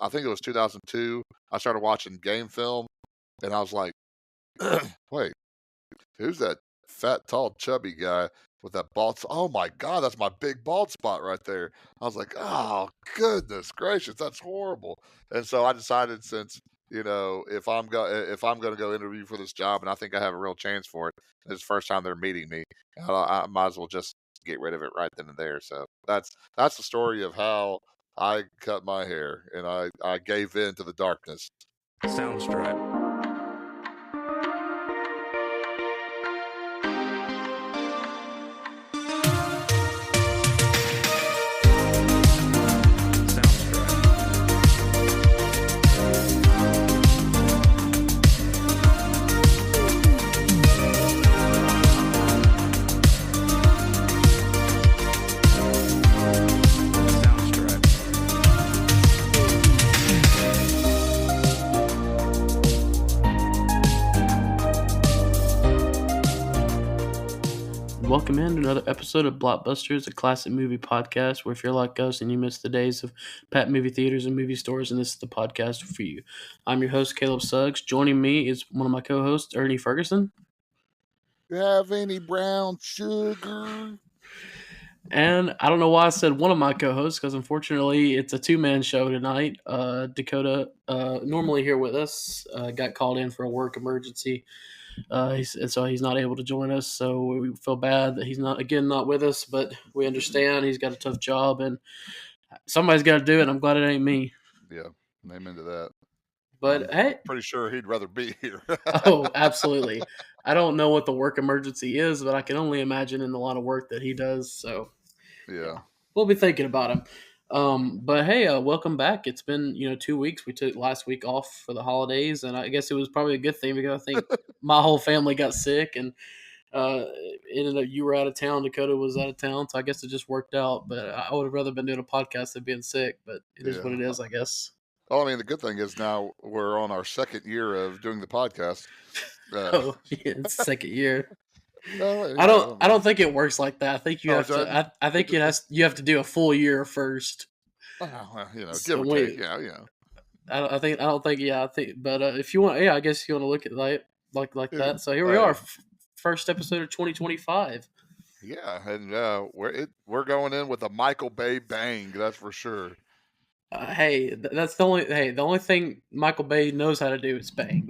I think it was 2002. I started watching game film, and I was like, wait, who's that fat, tall, chubby guy with that bald? Oh my God, that's my big bald spot right there. I was like, oh goodness gracious, that's horrible. And so I decided, since if I'm going to go interview for this job, and I think I have a real chance for it, it's the first time they're meeting me, I might as well just get rid of it right then and there. So that's the story of how I cut my hair, and I gave in to the darkness. Soundstripe. Welcome in to another episode of Blockbusters, a classic movie podcast where if you're like us and you miss the days of packed movie theaters and movie stores, and this is the podcast for you. I'm your host, Caleb Suggs. Joining me is one of my co-hosts, Ernie Ferguson. You have any brown sugar? And I don't know why I said one of my co-hosts, because unfortunately it's a two-man show tonight. Dakota, normally here with us, got called in for a work emergency. And so he's not able to join us. So we feel bad that he's not with us, but we understand he's got a tough job and somebody's got to do it. And I'm glad it ain't me. Yeah, name into that. But I'm pretty sure he'd rather be here. Oh, absolutely. I don't know what the work emergency is, but I can only imagine in the line of work that he does. So yeah, we'll be thinking about him. But hey, welcome back. It's been 2 weeks. We took last week off for the holidays, and I guess it was probably a good thing because I think my whole family got sick, and ended up you were out of town, Dakota was out of town, so I guess it just worked out. But I would have rather been doing a podcast than being sick. But it is what it is, I guess. Well, I mean, the good thing is now we're on our second year of doing the podcast. Oh, yeah, it's the second year. Well, I don't think it works like that. I think you have to. I think you have to do a full year first. Well, So give or take. Yeah. I don't think. Yeah, I think. But if you want, I guess you want to look at it like that. So here we are, first episode of 2025. Yeah, and we're going in with a Michael Bay bang. That's for sure. Hey, that's the only thing Michael Bay knows how to do is bang.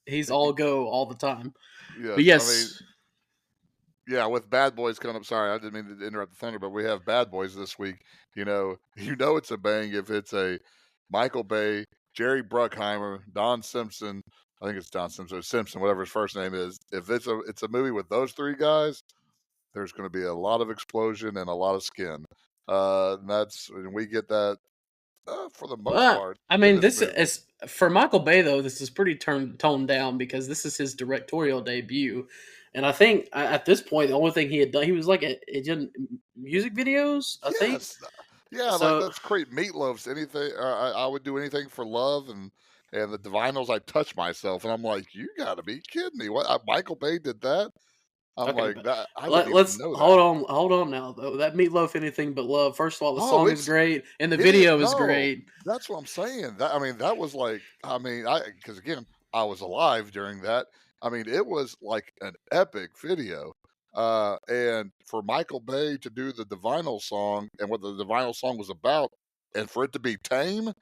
He's all go all the time. Yes, But yes. I mean, yeah, with Bad Boys coming up. Sorry, I didn't mean to interrupt the thunder, but we have Bad Boys this week. You know it's a bang if it's a Michael Bay, Jerry Bruckheimer, Don Simpson. I think it's Don Simpson or Simpson, whatever his first name is. If it's a movie with those three guys, there's going to be a lot of explosion and a lot of skin. And we get that for the most part. I mean, this is for Michael Bay though. This is pretty toned down because this is his directorial debut, and I think at this point the only thing he had done, he was like he did music videos. I think. Yeah, so, like that's great. Meatloaf's anything. I would do anything for love, and the Divinyls. I touch myself, and I'm like, you got to be kidding me! What Michael Bay did that? I'm like that. Let's hold on now though. That Meatloaf, anything but love. First of all, the song is great and the video is great. That's what I'm saying. That was like, because again, I was alive during that. I mean, it was like an epic video. And for Michael Bay to do the Divinyl song and what the Divinyl song was about, and for it to be tame,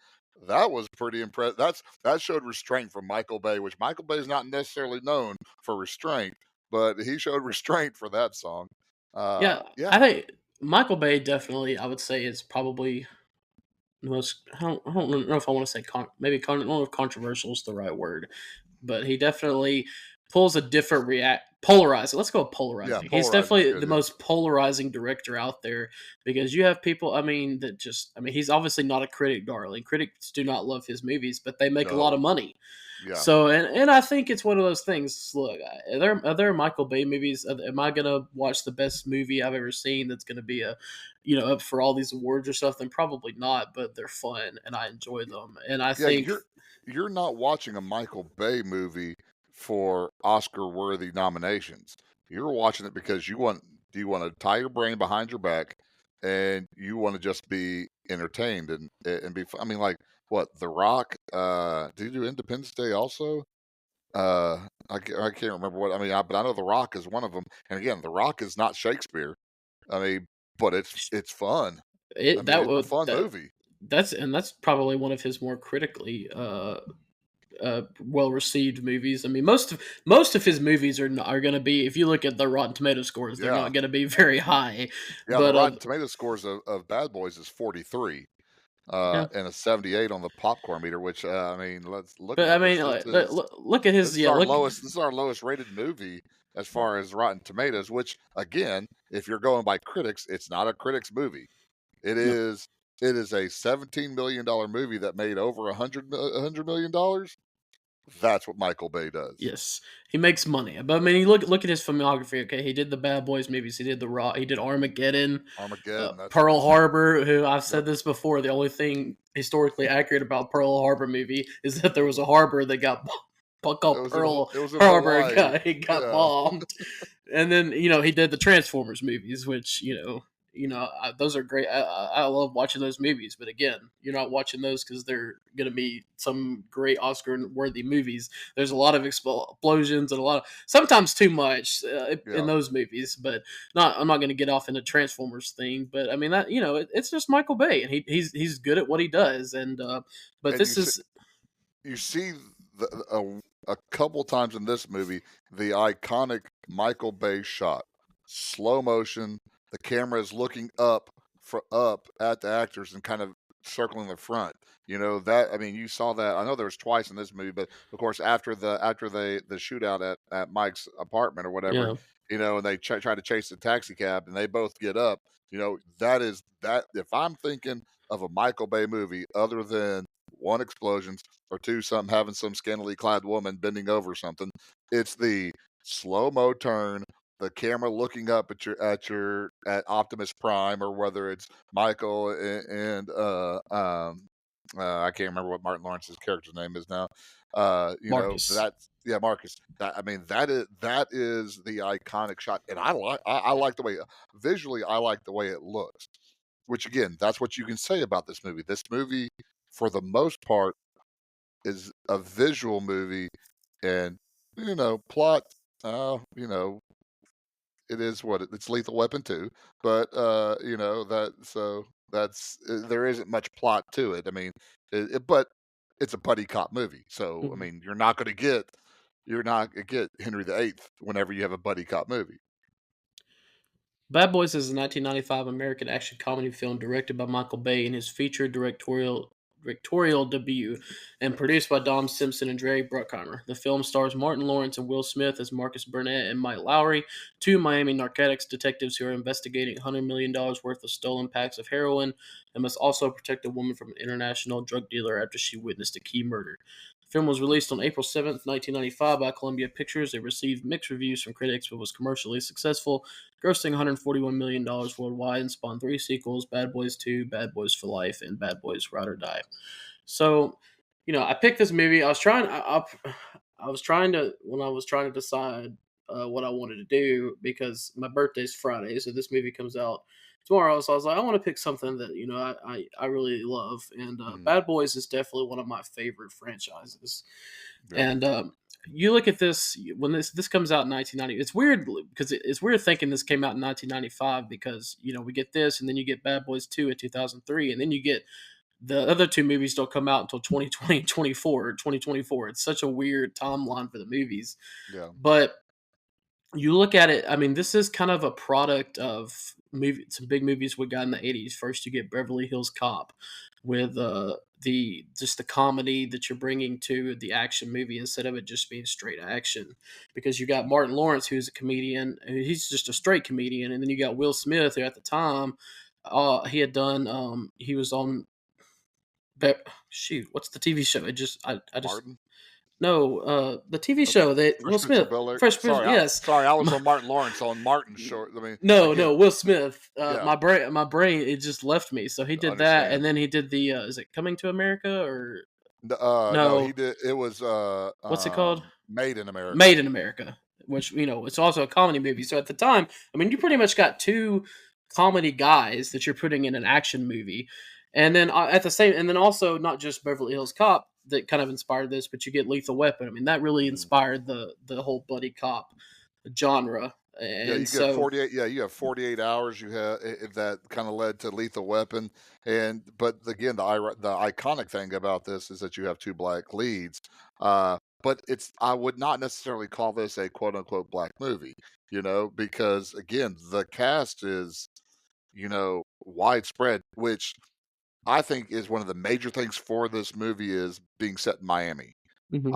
that was pretty impressive. That showed restraint from Michael Bay, which Michael Bay is not necessarily known for restraint. But he showed restraint for that song. Yeah. I think Michael Bay definitely, I would say, is probably the most. I don't know if I want to say I don't know if controversial is the right word, but he definitely pulls a different polarizing. Let's go with polarizing. Yeah, he's definitely the most polarizing director out there because you have people. He's obviously not a critic darling. Critics do not love his movies, but they make a lot of money. Yeah. So and I think it's one of those things. Look, are there Michael Bay movies? Am I gonna watch the best movie I've ever seen? That's gonna be up for all these awards or something? Probably not, but they're fun and I enjoy them. And I think you're not watching a Michael Bay movie for Oscar-worthy nominations. You're watching it because do you want to tie your brain behind your back and you want to just be entertained and be. I mean, like what The Rock? Did he do Independence Day also? I can't remember what I mean, but I know The Rock is one of them. And again, The Rock is not Shakespeare. I mean, but it's fun. I It mean, that it's a would fun that movie. that's probably one of his more critically well received movies. I mean, most of his movies are going to be, if you look at the Rotten Tomato scores, they're Yeah, not going to be very high. yeah. The But Rotten Tomato scores of Bad Boys is 43, yeah, and a 78 on the popcorn meter. Which I mean, let's looking but I at this. mean, This like, is look at his, this is yeah, our look, lowest. This is our lowest rated movie as far as Rotten Tomatoes. Which again, if you're going by critics, it's not a critics movie. It no, is. It is a $17 million movie that made over $100 million. That's what Michael Bay does. yes, he makes money. But I mean, you look at his filmography. Okay, he did the Bad Boys movies. He did the Raw. He did Armageddon, Armageddon. That's Pearl amazing. Harbor. Who I've Yep. said this before. The only thing historically accurate about Pearl Harbor movie is that there was a harbor that got It called was in Pearl it was in Harbor. Hawaii. It got Yeah. bombed. And then he did the Transformers movies, which those are great. I love watching those movies, but again, you're not watching those because they're going to be some great Oscar worthy movies. There's a lot of explosions and a lot of sometimes too much in Yeah. those movies, but not. I'm not going to get off into Transformers thing, but I mean that it's just Michael Bay, and he's good at what he does, and but And this is you see a couple times in this movie the iconic Michael Bay shot, slow motion. The camera is looking up at the actors and kind of circling the front. You know that. I mean, you saw that. I know there was twice in this movie, but of course after the shootout at Mike's apartment or whatever, yeah. and they try to chase the taxi cab and they both get up. That is that. If I'm thinking of a Michael Bay movie other than one explosions or two something having some scantily clad woman bending over something, it's the slow mo turn, the camera looking up at Optimus Prime, or whether it's Michael and I can't remember what Martin Lawrence's character's name is now. Marcus. That's yeah, Marcus. I mean, that is the iconic shot, and I like the way visually I like the way it looks. Which again, that's what you can say about this movie. This movie, for the most part, is a visual movie, and plot. You know, it is what it's Lethal Weapon too, but there isn't much plot to it. I mean, but it's a buddy cop movie, so I Mhm. mean, you're not gonna get Henry VIII whenever you have a buddy cop movie. Bad Boys is a 1995 American action comedy film directed by Michael Bay in his feature directorial debut and produced by Dom Simpson and Dre Bruckheimer. The film stars Martin Lawrence and Will Smith as Marcus Burnett and Mike Lowry, two Miami narcotics detectives who are investigating $100 million worth of stolen packs of heroin and must also protect a woman from an international drug dealer after she witnessed a key murder. The film was released on April 7th, 1995 by Columbia Pictures. It received mixed reviews from critics but was commercially successful, grossing $141 million worldwide and spawned three sequels: Bad Boys 2, Bad Boys for Life, and Bad Boys Ride or Die. So, I picked this movie. I was trying to when I was trying to decide what I wanted to do because my birthday's Friday, so this movie comes out tomorrow. So I was like, I want to pick something that I really love, and Mhm. Bad Boys is definitely one of my favorite franchises. Yeah, And you look at this when this comes out in 1990. It's weird because it's weird thinking this came out in 1995 because we get this and then you get Bad Boys 2 in 2003 and then you get the other two movies don't come out until 2020 24 or 2024. It's such a weird timeline for the movies. yeah, But you look at it, I mean, this is kind of a product of some big movies we got in the 80s. First, you get Beverly Hills Cop with the just the comedy that you're bringing to the action movie instead of it just being straight action. Because you got Martin Lawrence, who's a comedian, he's just a straight comedian, and then you got Will Smith, who at the time he had done he was on shoot, what's the TV show? I just Martin. no, the TV Uh, show that Fresh Will Prince Smith, of Bel Air. Fresh Prince, Sorry, yes. I was on Martin Lawrence on Martin's short. I mean, No, again, no, Will Smith. yeah, My brain, it just left me. So he I did that, and understand. then he did the. Is it Coming to America or No, he no? did. It was What's it called? Made in America. Made in America, which it's also a comedy movie. So at the time, I mean, you pretty much got two. comedy guys that you're putting in an action movie. And then at the same, and then also not just Beverly Hills Cop that kind of inspired this, but you get Lethal Weapon. I mean, that really Mhm. inspired the whole buddy cop genre. Yeah, And you get so, 48. Yeah, you have 48 hours. You have that kind of led to Lethal Weapon, and but again, the iconic thing about this is that you have two black leads. But I would not necessarily call this a quote unquote black movie, because again, the cast is widespread, which I think is one of the major things for this movie is being set in Miami. mhm,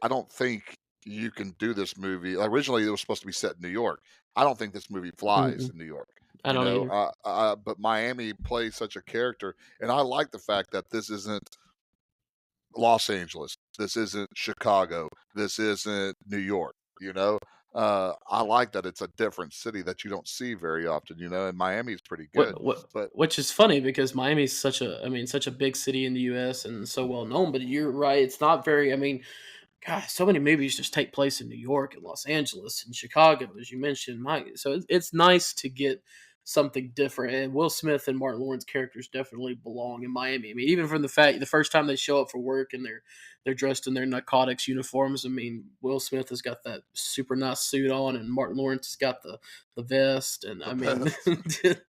I don't think you can do this movie. Originally, it was supposed to be set in New York. I don't think this movie flies mm-mm, in New York. I don't either. But Miami plays such a character, and I like the fact that this isn't Los Angeles. This isn't Chicago. This isn't New York. I like that it's a different city that you don't see very often. And Miami's pretty good, but Which is funny because Miami's such a, I mean, such a big city in the U.S. and so well known. But you're right; it's not very. I mean, God, so many movies just take place in New York and Los Angeles and Chicago, as you mentioned, Mike. So it's nice to get something different. And Will Smith and Martin Lawrence characters definitely belong in Miami. I mean, even from the fact the first time they show up for work and they're dressed in their narcotics uniforms. I mean, Will Smith has got that super nice suit on, and Martin Lawrence has got the vest. And the I mean, best.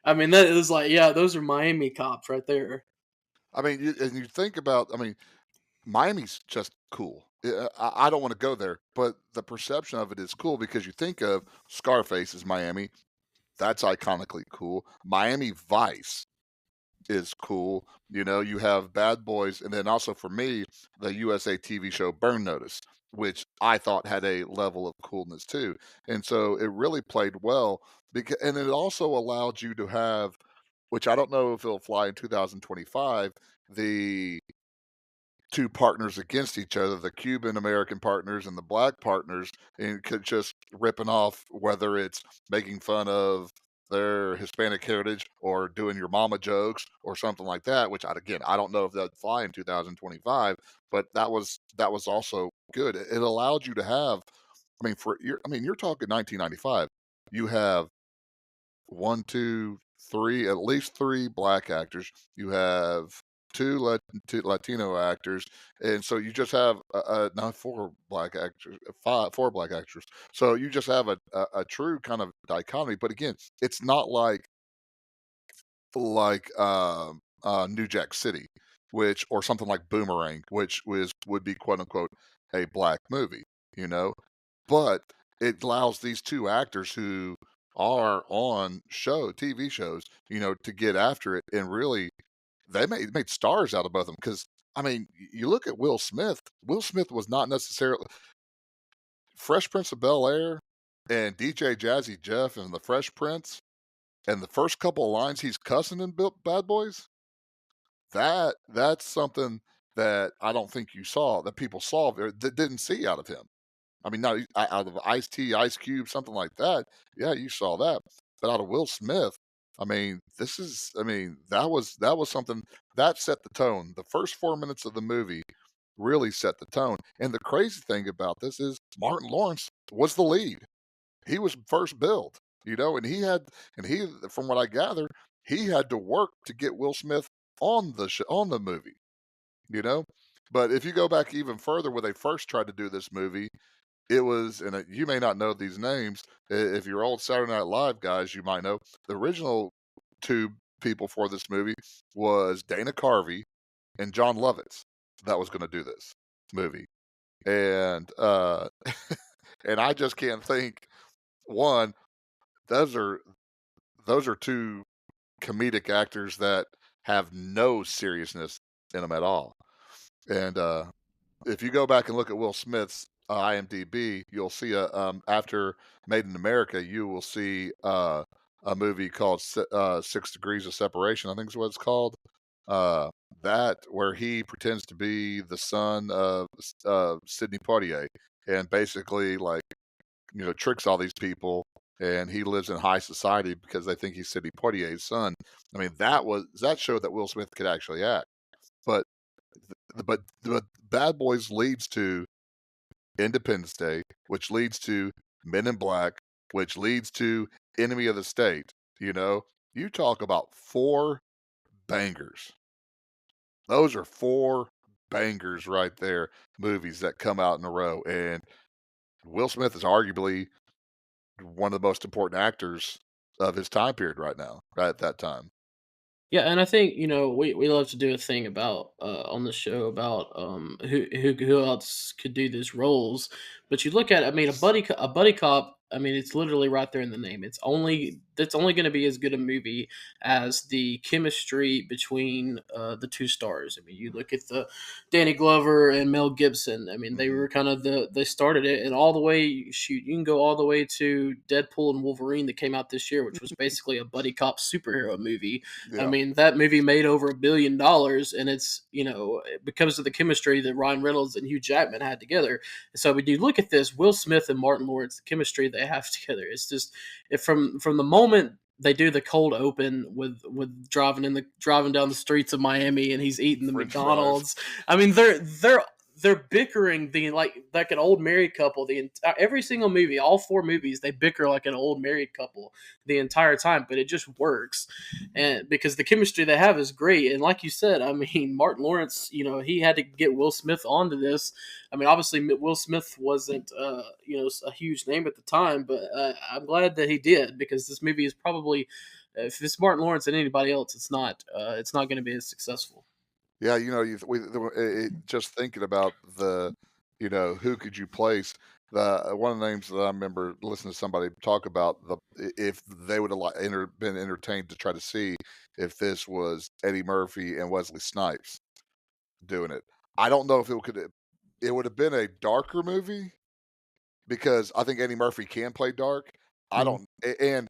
I mean that is like, yeah, those are Miami cops right there. I mean, you think about. I mean, Miami's just cool. I don't want to go there, but the perception of it is cool because you think of Scarface as Miami. That's iconically cool. Miami Vice is cool. You have Bad Boys, and then also for me, the USA TV show Burn Notice, which I thought had a level of coolness too. And so it really played well and it also allowed you to have, which I don't know if it'll fly in 2025, the two partners against each other, the Cuban American partners and the black partners, and could just ripping off whether it's making fun of their Hispanic heritage or doing your mama jokes or something like that. Which I don't know if that'd fly in 2025, but that was also good. It allowed you to have. You're talking 1995. You have one, two, three, at least three black actors. You have two Latino actors, and so you just have no four black actors, four black actors. So you just have a true kind of dichotomy. But again, it's not like New Jack City, which or something like Boomerang, which would be quote unquote a black movie, you know. But it allows these two actors who are on TV shows, to get after it and really they made stars out of both of them. Because you look at Will Smith. Will Smith was not necessarily Fresh Prince of Bel Air and DJ Jazzy Jeff and the Fresh Prince. And the first couple of lines he's cussing in Bad Boys, that's something that I don't think you saw that people saw or that didn't see out of him. Now out of Ice T, Ice Cube, something like that. Yeah, you saw that. But out of Will Smith, that was something that set the tone. The first 4 minutes of the movie really set the tone. And the crazy thing about this is Martin Lawrence was the lead. He was first billed, and he, from what I gather, he had to work to get Will Smith on the movie, you know. But if you go back even further, when they first tried to do this movie, it was, and you may not know these names. If you're old Saturday Night Live guys, you might know the original two people for this movie was Dana Carvey and John Lovitz that was going to do this movie, and and I just can't think one. Those are those are two comedic actors that have no seriousness in them at all. And if you go back and look at Will Smith's IMDb, you'll see after Made in America, you will see a movie called 6 Degrees of Separation. I think is what it's called. Uh, that where he pretends to be the son of Sidney Poitier, and basically like tricks all these people, and he lives in high society because they think he's Sidney Poitier's son. That showed that Will Smith could actually act, but but Bad Boys leads to Independence Day, which leads to Men in Black, which leads to Enemy of the State. You know, you talk about 4 bangers. Those are 4 bangers right there, movies that come out in a row, and Will Smith is arguably one of the most important actors of his time period right now, right at that time. Yeah, and I think we love to do a thing about on the show about who else could do these roles, but you look at I mean a buddy cop. I mean it's literally right there in the name. It's only going to be as good a movie as the chemistry between the two stars. I mean you look at the Danny Glover and Mel Gibson. I mean they Mhm. were kind of they started it, and all the way shoot you can go all the way to Deadpool and Wolverine that came out this year, which was basically a buddy cop superhero movie. I Yeah, mean, that movie made over $1 billion, and it's because of the chemistry that Ryan Reynolds and Hugh Jackman had together. So when you look at this, Will Smith and Martin Lawrence, the chemistry they have together, it's just from the moment they do the cold open with driving down the streets of Miami and he's eating the french fries. McDonald's. I mean, they're bickering the like an old married couple every single movie, all 4 movies they bicker like an old married couple the entire time, but it just works, and because the chemistry they have is great. And like you said, I mean, Martin Lawrence, he had to get Will Smith onto this. I mean, obviously Will Smith wasn't a huge name at the time, but I'm glad that he did, because this movie is probably, if it's Martin Lawrence and anybody else, it's not going to be as successful. Yeah, just thinking about who could you place? One of the names that I remember listening to somebody talk about if they would have been entertained to try to see if this was Eddie Murphy and Wesley Snipes doing it. I don't know if it would have been a darker movie because I think Eddie Murphy can play dark. I Mhm. don't a and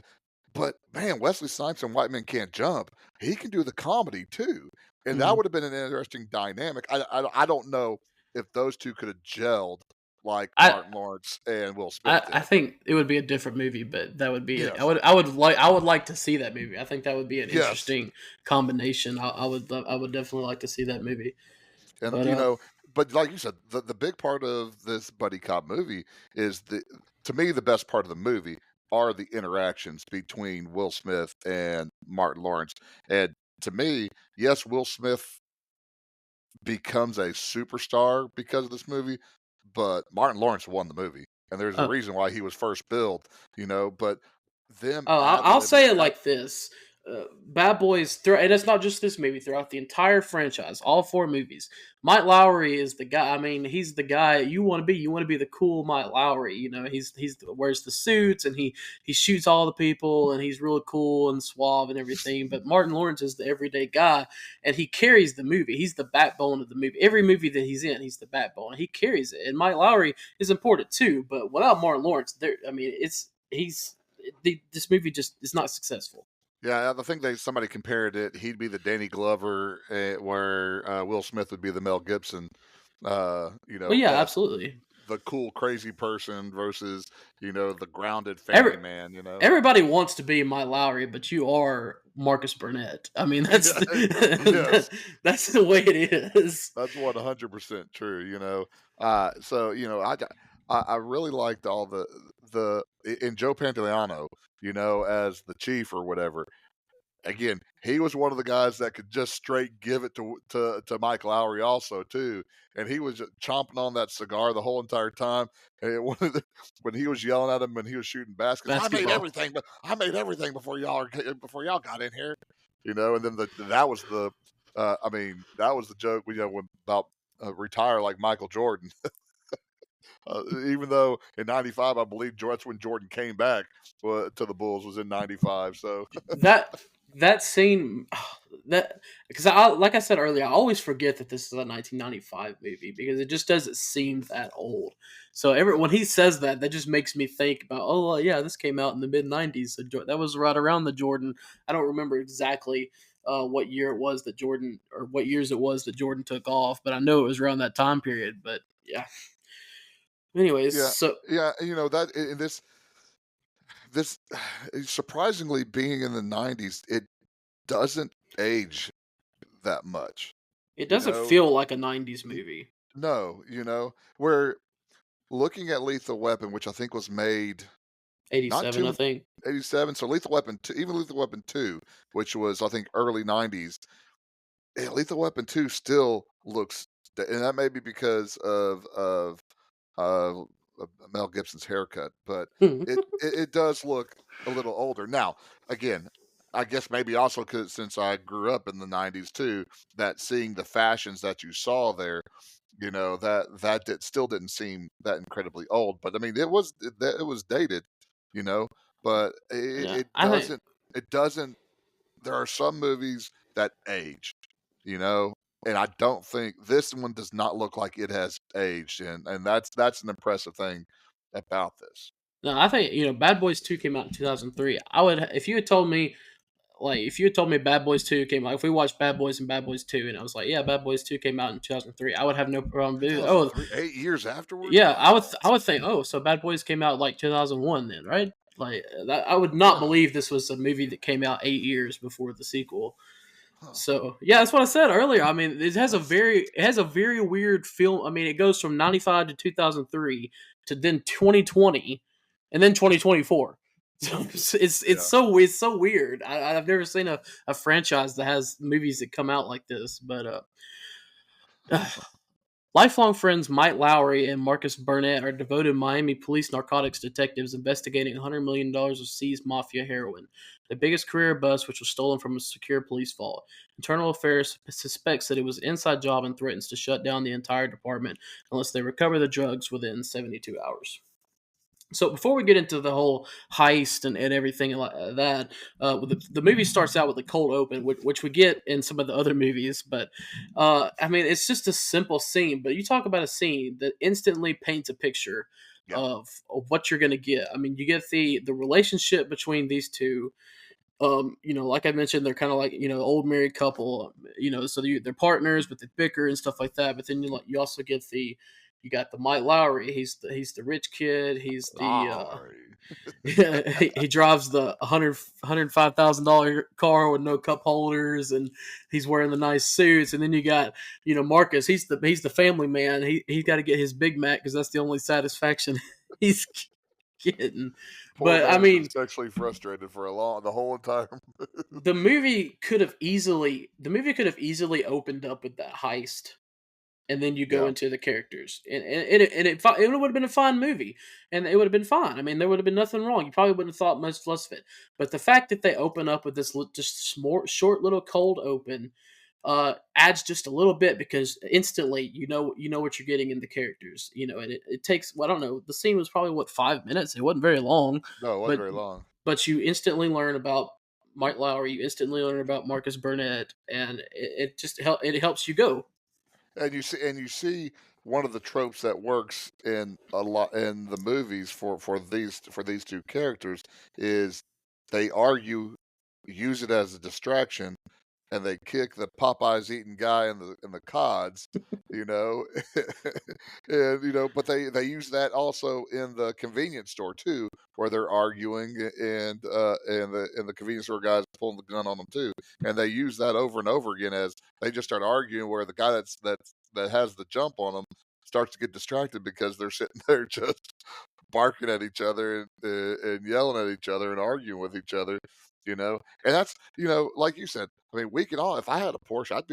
but man, Wesley Snipes and White Men Can't Jump, he can do the comedy too, and that Mhm. would have been an interesting dynamic. I don't know if those 2 could have gelled like I Martin Lawrence and Will Smith I did. think it would be a different movie, but that would be it. Yes. I would like to see that movie. I think that would be an Yes. interesting combination. I would definitely like to see that movie. And, But but like you said, the big part of this buddy cop movie is to me, the best part of the movie are the interactions between Will Smith and Martin Lawrence. And to me, yes, Will Smith becomes a superstar because of this movie, but Martin Lawrence won the movie. And there's a uh, reason why he was first billed, but them Oh, ad I'll libbing say it that. like this: Bad Boys, and it's not just this movie. Throughout the entire franchise, all 4 movies, Mike Lowry is the guy. I mean, he's the guy you want to be. You want to be the cool Mike Lowry. He's wears the suits, and he shoots all the people, and he's really cool and suave and everything. But Martin Lawrence is the everyday guy, and he carries the movie. He's the backbone of the movie. Every movie that he's in, he's the backbone. He carries it, and Mike Lowry is important too. But without Martin Lawrence, I mean, this movie just is not successful. Yeah, I think somebody compared it. He'd be the Danny Glover, where Will Smith would be the Mel Gibson. Well, yeah, The absolutely. cool, crazy person versus the grounded Every family man. everybody wants to be Mike Lowry, but you are Marcus Burnett. I mean, that's Yeah, yes, that's the way it is. that's 100% true. So I really liked all and Joe Pantoliano, as the chief or whatever. Again, he was one of the guys that could just straight give it to Mike Lowry also too, and he was just chomping on that cigar the whole entire time. And when he was yelling at him when he was shooting baskets, Basketball. I made everything before y'all got in here, And then that was that was the joke about retire like Michael Jordan. Even though in '95, I believe that's when Jordan came back to the Bulls was in '95. So That that scene that because I like I said earlier, I always forget that this is a 1995 movie because it just doesn't seem that old. So when he says that, that just makes me think about, oh well, yeah, this came out in the mid 90s. So that was right around the Jordan. I don't remember exactly what year it was that Jordan, or what years it was that Jordan took off, but I know it was around that time period. But yeah. Anyways, yeah, so yeah, that in this surprisingly being in the '90s, it doesn't age that much. it You doesn't know, feel like a 90s Y- movie. no, we're looking at Lethal Weapon, which I think was made. not 87, I too think. 87. So Lethal Weapon 2, even Lethal Weapon 2, which was I think early 90s, Lethal Weapon 2 still looks, and that may be because uh, Mel Gibson's haircut, but it does look a little older. Now, again, I guess maybe also because since I grew up in the '90s too, that seeing the fashions that you saw there, still didn't seem that incredibly old. But I mean, it was dated, you know, but Yeah, it I think doesn't it doesn't. There are some movies that age, you know, and I don't think this one does not look like it has aged, and that's an impressive thing about this. no, I think Bad Boys 2 came out in 2003. I would if you had told me if you had told me Bad Boys 2 came out, if we watched Bad Boys and Bad Boys 2, and I was like, yeah, Bad Boys 2 came out in 2003, I would have no problem with it. Oh, 2003, 8 years afterwards. yeah, What? I would think, oh, so Bad Boys came out like 2001 then, right? Like that, I would not Yeah. believe this was a movie that came out 8 years before the sequel. Huh. So yeah, that's what I said earlier. I mean, That's it has a very weird film. I mean, it goes from 95 to 2003 to then 2020, and then 2024. So yeah. it's so weird. I've never seen a franchise that has movies that come out like this. But lifelong friends Mike Lowry and Marcus Burnett are devoted Miami police narcotics detectives investigating $100 million of seized mafia heroin, the biggest career bust which was stolen from a secure police vault. Internal Affairs suspects that it was an inside job and threatens to shut down the entire department unless they recover the drugs within 72 hours. So before we get into the whole heist and everything like that, the movie starts out with a cold open, which we get in some of the other movies. But I mean, it's just a simple scene. But you talk about a scene that instantly paints a picture Yeah. of what you're going to get. I mean, you get the relationship between these two. Like I mentioned, they're kind of like old married couple. So they're partners, but they bicker and stuff like that. But then you also get you got the Mike Lowry. He's the rich kid. He's the Sorry. he drives the $105,000 car with no cup holders, and he's wearing the nice suits. And then you got Marcus. He's the family man. He's got to get his Big Mac because that's the only satisfaction he's getting. Poor But I man's been mean, sexually frustrated for the whole entire. the movie could have easily opened up with that heist, and then you go Yeah. into the characters, and it would have been a fine movie, and it would have been fine. I mean, there would have been nothing wrong. You probably wouldn't have thought much less of it. But the fact that they open up with this just more short little cold open adds just a little bit because instantly you know what you're getting in the characters. And it takes, well, I don't know. The scene was probably 5 minutes. It wasn't very long, No, it wasn't but very long. you instantly learn about Mike Lowry. You instantly learn about Marcus Burnett, and it helps you go. And you see one of the tropes that works in a lot in the movies for these two characters is they argue, use it as a distraction, and they kick the Popeyes eating guy in the cods, you know, and but they use that also in the convenience store too, where they're arguing, and the convenience store guys pulling the gun on them too, and they use that over and over again as they just start arguing, where the guy that has the jump on them starts to get distracted because they're sitting there just barking at each other and yelling at each other and arguing with each other, and that's like you said. I mean, we can all. If I had a Porsche, I'd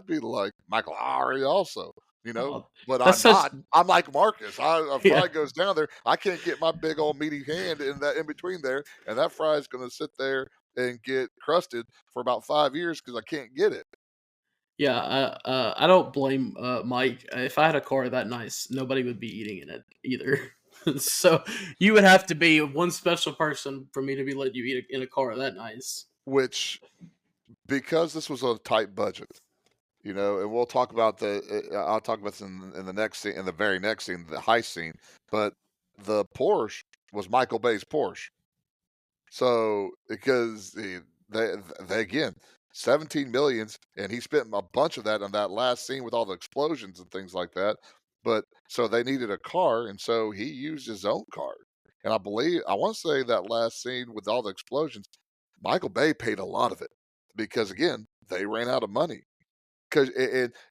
be like Michael Ari also, Oh, but that's I'm such not. I'm like Marcus. A yeah. fry goes down there. I can't get my big old meaty hand in between there, and that fry is going to sit there and get crusted for about 5 years because I can't get it. Yeah, I don't blame Mike. If I had a car that nice, nobody would be eating in it either. So you would have to be one special person for me to be letting you eat in a car that nice. Which, because this was a tight budget, and we'll talk about I'll talk about this in the next scene, in the very next scene, the heist scene. But the Porsche was Michael Bay's Porsche. So because they again 17 millions, and he spent a bunch of that on that last scene with all the explosions and things like that. But so they needed a car, and so he used his own car. And I want to say that last scene with all the explosions, Michael Bay paid a lot of it because again they ran out of money. Because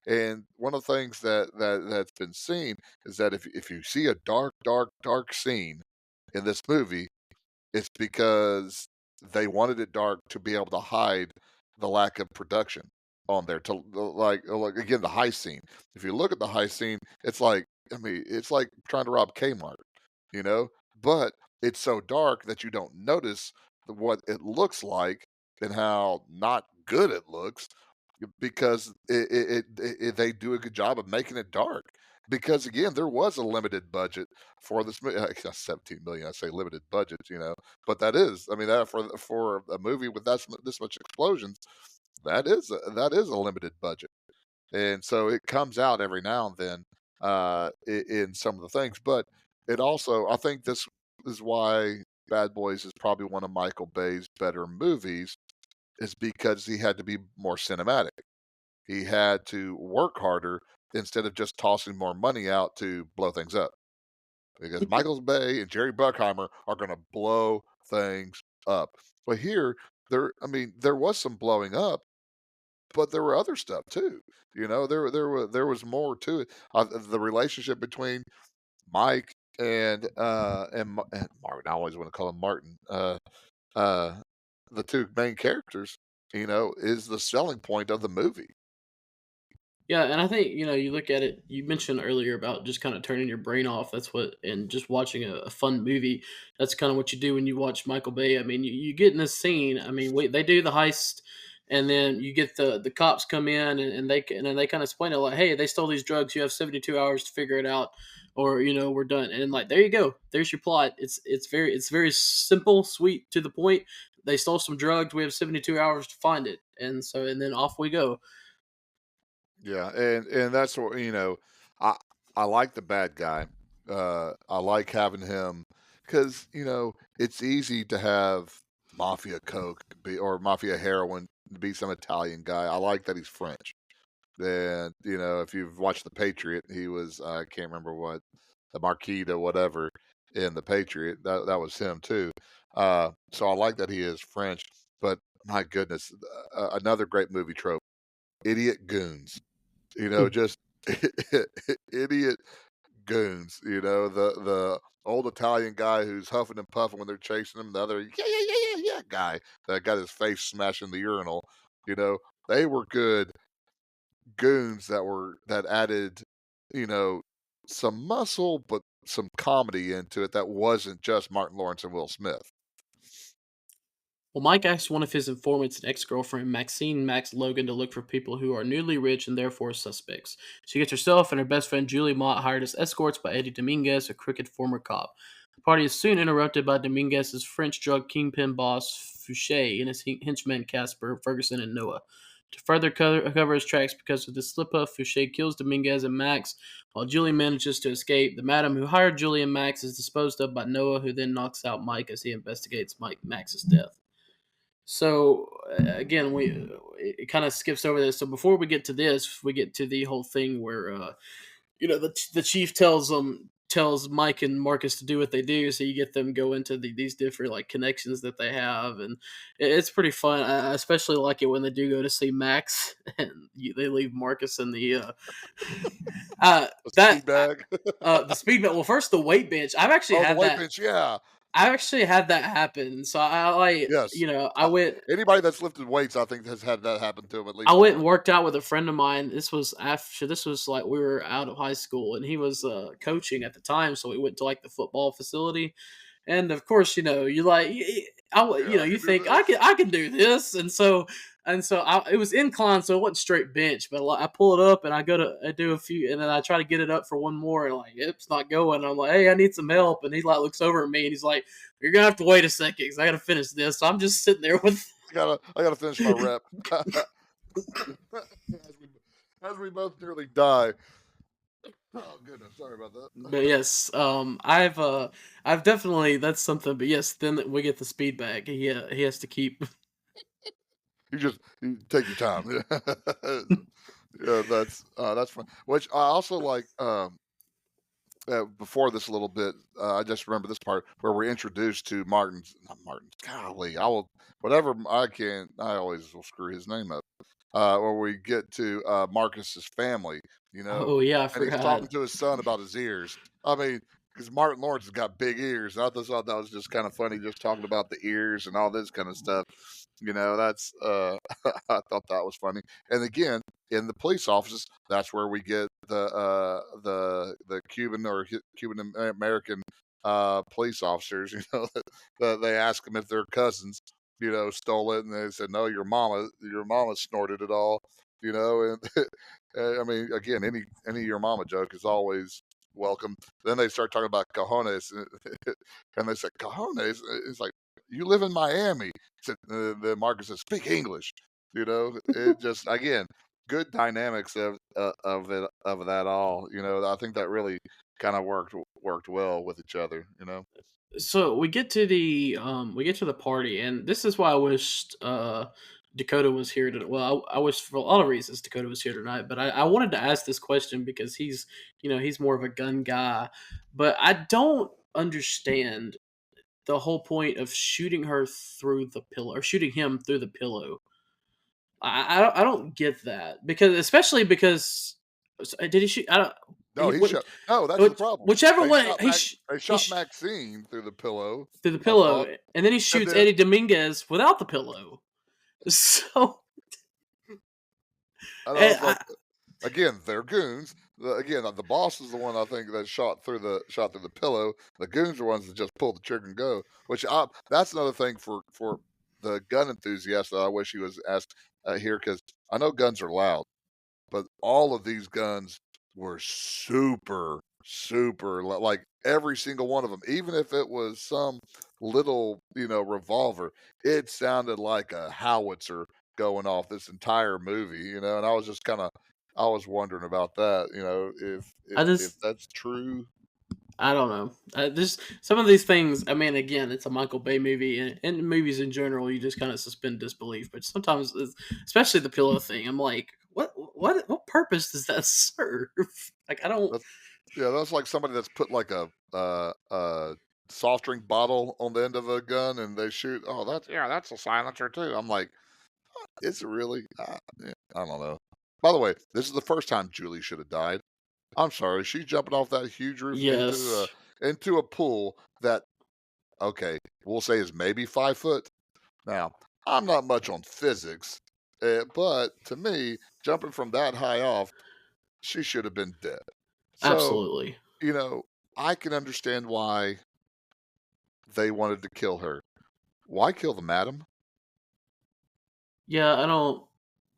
and one of the things that's been seen is that if you see a dark scene in this movie, it's because they wanted it dark to be able to hide the lack of production on there. To like again, the heist scene. If you look at the heist scene, it's like I mean, it's like trying to rob Kmart, you know. But it's so dark that you don't notice what it looks like and how not good it looks because they do a good job of making it dark. Because again, there was a limited budget for this movie. 17 million. I say limited budget, but that is. I mean, that for a movie with this much explosions, that is a limited budget, and so it comes out every now and then in some of the things. But it also, I think, this is why Bad Boys is probably one of Michael Bay's better movies, is because he had to be more cinematic. He had to work harder instead of just tossing more money out to blow things up. Because Michael Bay and Jerry Bruckheimer are going to blow things up. But here, there was some blowing up, but there were other stuff too. There was more to it. The relationship between Mike and Martin. I always want to call him Martin. Uh, the two main characters, is the selling point of the movie. Yeah, and I think you look at it. You mentioned earlier about just kind of turning your brain off. That's what, and just watching a fun movie. That's kind of what you do when you watch Michael Bay. I mean, you get in this scene. I mean, they do the heist, and then you get the cops come in, and then they kind of explain it like, hey, they stole these drugs. You have 72 hours to figure it out, or we're done. And like, there you go. There's your plot. It's very simple, sweet, to the point. They stole some drugs. We have 72 hours to find it, and then off we go. Yeah, and that's what I I like the bad guy. I like having him because it's easy to have mafia coke or mafia heroin be some Italian guy. I like that he's French. And if you've watched The Patriot, he was I can't remember what the Marquis or whatever in The Patriot. That was him too. So I like that he is French. But my goodness, another great movie trope: idiot goons. Just idiot goons. The old Italian guy who's huffing and puffing when they're chasing him. The other, yeah, yeah, yeah, yeah, yeah guy that got his face smashed in the urinal. You know, they were good goons that added, you know, some muscle, but some comedy into it that wasn't just Martin Lawrence and Will Smith. Well, Mike asks one of his informants and ex girlfriend, Maxine Max Logan, to look for people who are newly rich and therefore suspects. She gets herself and her best friend Julie Mott hired as escorts by Eddie Dominguez, a crooked former cop. The party is soon interrupted by Dominguez's French drug kingpin boss, Fouché, and his henchmen Casper, Ferguson, and Noah. To further cover his tracks because of the slip up, Fouché kills Dominguez and Max, while Julie manages to escape. The madam who hired Julie and Max is disposed of by Noah, who then knocks out Mike as he investigates Max's death. So again, it kind of skips over this. So before we get to this, we get to the whole thing where the chief tells Mike and Marcus to do what they do. So you get them go into these different like connections that they have, and it's pretty fun. I especially like it when they do go to see Max and they leave Marcus in the A that speed bag. the speed. Well, first the weight bench. Oh, the weight bench. Yeah. I've actually had that happen. So I like, Yes. I went. Anybody that's lifted weights, I think, has had that happen to him at I least went and once. worked out with a friend of mine. This was like we were out of high school, and he was coaching at the time. So we went to like the football facility, and of course, you like, Yeah, I you can do think this. I can do this, it was incline, so it wasn't straight bench. But like, I pull it up, and I do a few, and then I try to get it up for one more, and like it's not going. I'm like, hey, I need some help, and he like looks over at me, and he's like, you're gonna have to wait a second, because I gotta finish this. So I'm just sitting there with. I gotta finish my rep. as we both nearly die. Oh goodness, sorry about that. But yes, I've definitely, that's something. But yes, then we get the speed bag. He has to keep. You take your time. Yeah, that's fun. Which I also like. Before this a little bit, I just remember this part where we're introduced to Martin's, not Martin's. Golly, I will whatever I can. I always will screw his name up. Where we get to Marcus's family, Oh yeah, I and he's talking forgot. to his son about his ears. I mean, because Martin Lawrence has got big ears. I just thought that was just kind of funny, just talking about the ears and all this kind of stuff. That's I thought that was funny. And again, in the police offices, that's where we get the Cuban or Cuban American police officers. That they ask them if their cousins, stole it, and they said no, your mama snorted it all. And I mean, again, any your mama joke is always welcome. Then they start talking about cojones, and they said cojones. It's like you live in Miami. Said the Marcus says speak English. It just again good dynamics of that all. I think that really kind of worked well with each other. So we get to the party, and this is why I wished Dakota was here today. Well, I wish for a lot of reasons Dakota was here tonight, but I wanted to ask this question because he's more of a gun guy, but I don't understand the whole point of shooting her through the pillow or shooting him through the pillow. I don't get that because especially because did he shoot? I don't. No, he shot. No, that's the problem. Whichever They one shot They he shot Maxine through the pillow. through the I pillow, thought, and then he and shoots then Eddie Dominguez without the pillow. So I and was like, again, they're goons. Again, the boss is the one I think that shot through the pillow. The goons are ones that just pull the trigger and go. That's another thing for the gun enthusiast that I wish he was asked here because I know guns are loud, but all of these guns were super, super like every single one of them, even if it was some little, revolver, it sounded like a howitzer going off this entire movie. And I was wondering about that, I if just that's true. I don't know. There's some of these things. I mean, again, it's a Michael Bay movie, and movies in general, you just kind of suspend disbelief. But sometimes, especially the pillow thing, I'm like, what purpose does that serve? Like, I don't. That's Yeah, that's like somebody that's put like a soft drink bottle on the end of a gun and they shoot. Oh, that's a silencer too. I'm like, is it really? Yeah, I don't know. By the way, this is the first time Julie should have died. I'm sorry, she's jumping off that huge roof Yes, into a pool that, okay, we'll say is maybe 5 foot. Now, I'm not much on physics, but to me, jumping from that high off, she should have been dead. So, absolutely. you know, I can understand why they wanted to kill her. Why kill the madam? Yeah, I don't.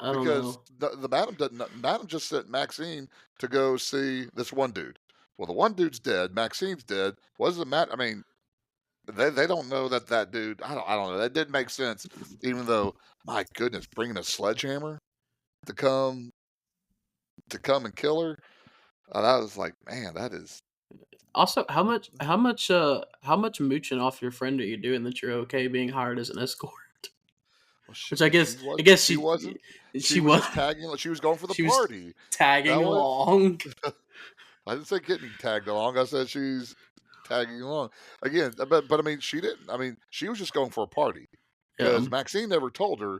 I don't Because know. the madam just sent Maxine to go see this one dude. Well, the one dude's dead. Maxine's dead. What does it matter? I mean, they don't know that dude. I don't know. That didn't make sense. Even though, my goodness, bringing a sledgehammer to come and kill her. That was like, man, that is. Also, how much mooching off your friend are you doing that you're okay being hired as an escort? Well, Which I guess she was. I guess She wasn't. She she was was just tagging. She was going for the she was party. That tagging was. along. I didn't say getting tagged along. I said she's tagging along again. But I mean, she didn't. I mean, she was just going for a party Yeah, because Maxine never told her.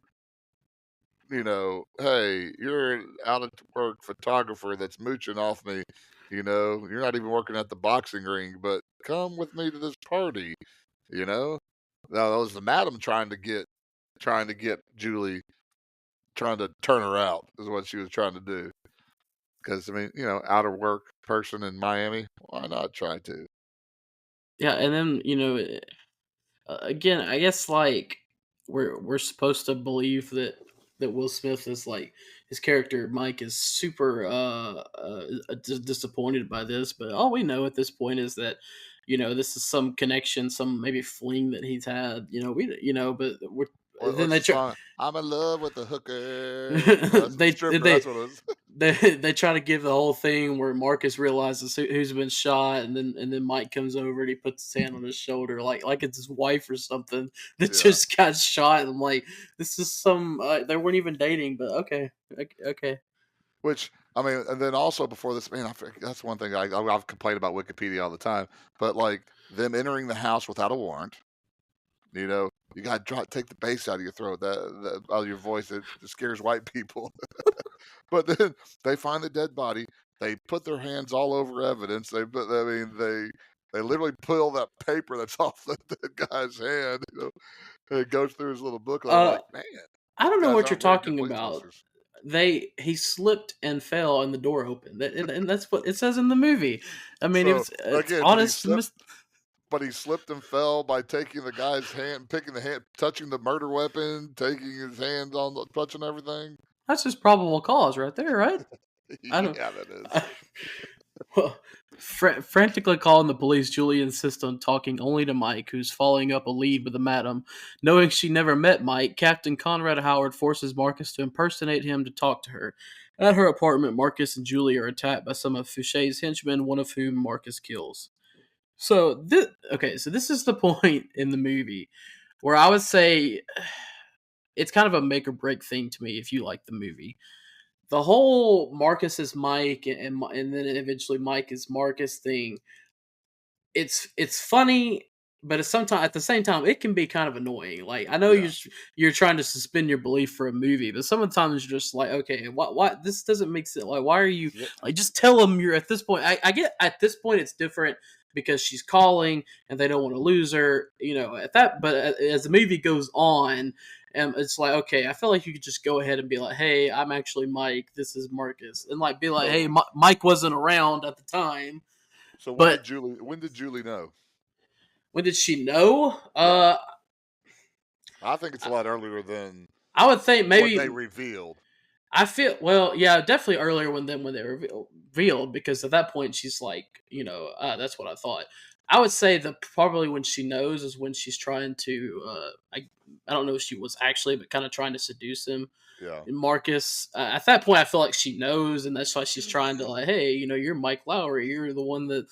Hey, you're an out of work photographer that's mooching off me. You're not even working at the boxing ring, but come with me to this party. You know, now that was the madam trying to get Julie, trying to turn her out is what she was trying to do. Because I mean, out of work person in Miami, why not try to? yeah, and then again, I guess like we're supposed to believe that Will Smith is like his character Mike is super disappointed by this, but all we know at this point is that this is some connection, some maybe fling that he's had. But then What's they the try. song? I'm in love with the hooker. No, that's the they stripper. they That's what it was. they try to give the whole thing where Marcus realizes who's been shot, and then Mike comes over and he puts his hand on his shoulder, like it's his wife or something that Yeah. just got shot. And I'm like, this is some they weren't even dating, but okay. Which I mean, and then also before this, man, that's one thing I've complained about Wikipedia all the time. But like them entering the house without a warrant, you got to take the bass out of your throat, out of your voice. It scares white people. But then they find the dead body. They put their hands all over evidence. I mean, They literally pull that paper that's off the guy's hand, and it goes through his little book, and I'm Uh, like, "Man, I don't know guys what you're aren't very good talking police about. officers." He slipped and fell, and the door opened. And that's what it says in the movie. I mean, So, it's again, honest. but he slipped and fell by taking the guy's hand, picking the hand, touching the murder weapon, taking his hands on touching everything? That's just probable cause right there, right? I don't. Yeah, that is. I, well, frantically calling the police, Julie insists on talking only to Mike, who's following up a lead with the madam. Knowing she never met Mike, Captain Conrad Howard forces Marcus to impersonate him to talk to her. At her apartment, Marcus and Julie are attacked by some of Fouché's henchmen, one of whom Marcus kills. So this is the point in the movie where I would say it's kind of a make or break thing to me if you like the movie. The whole Marcus is Mike and then eventually Mike is Marcus thing. It's funny, but it's sometimes at the same time it can be kind of annoying. Like I know Yeah. you're trying to suspend your belief for a movie, but sometimes you're just like, okay, why this doesn't make sense. Like why are you Yeah. like just tell them you're at this point. I get at this point it's different because she's calling and they don't want to lose her, at that. But as the movie goes on, and it's like, okay, I feel like you could just go ahead and be like, hey, I'm actually Mike. This is Marcus, and like be like, hey, So Mike wasn't around at the time, so but when did Julie know? when did she know? Yeah. I think it's a lot earlier than I would think what they maybe revealed. I feel well, yeah, definitely earlier when they revealed because at that point she's like, that's what I thought. I would say that probably when she knows is when she's trying to, I don't know if she was actually, but kind of trying to seduce him. Yeah. And Marcus, at that point, I feel like she knows, and that's why she's trying to like, hey, you're Mike Lowry, you're the one that,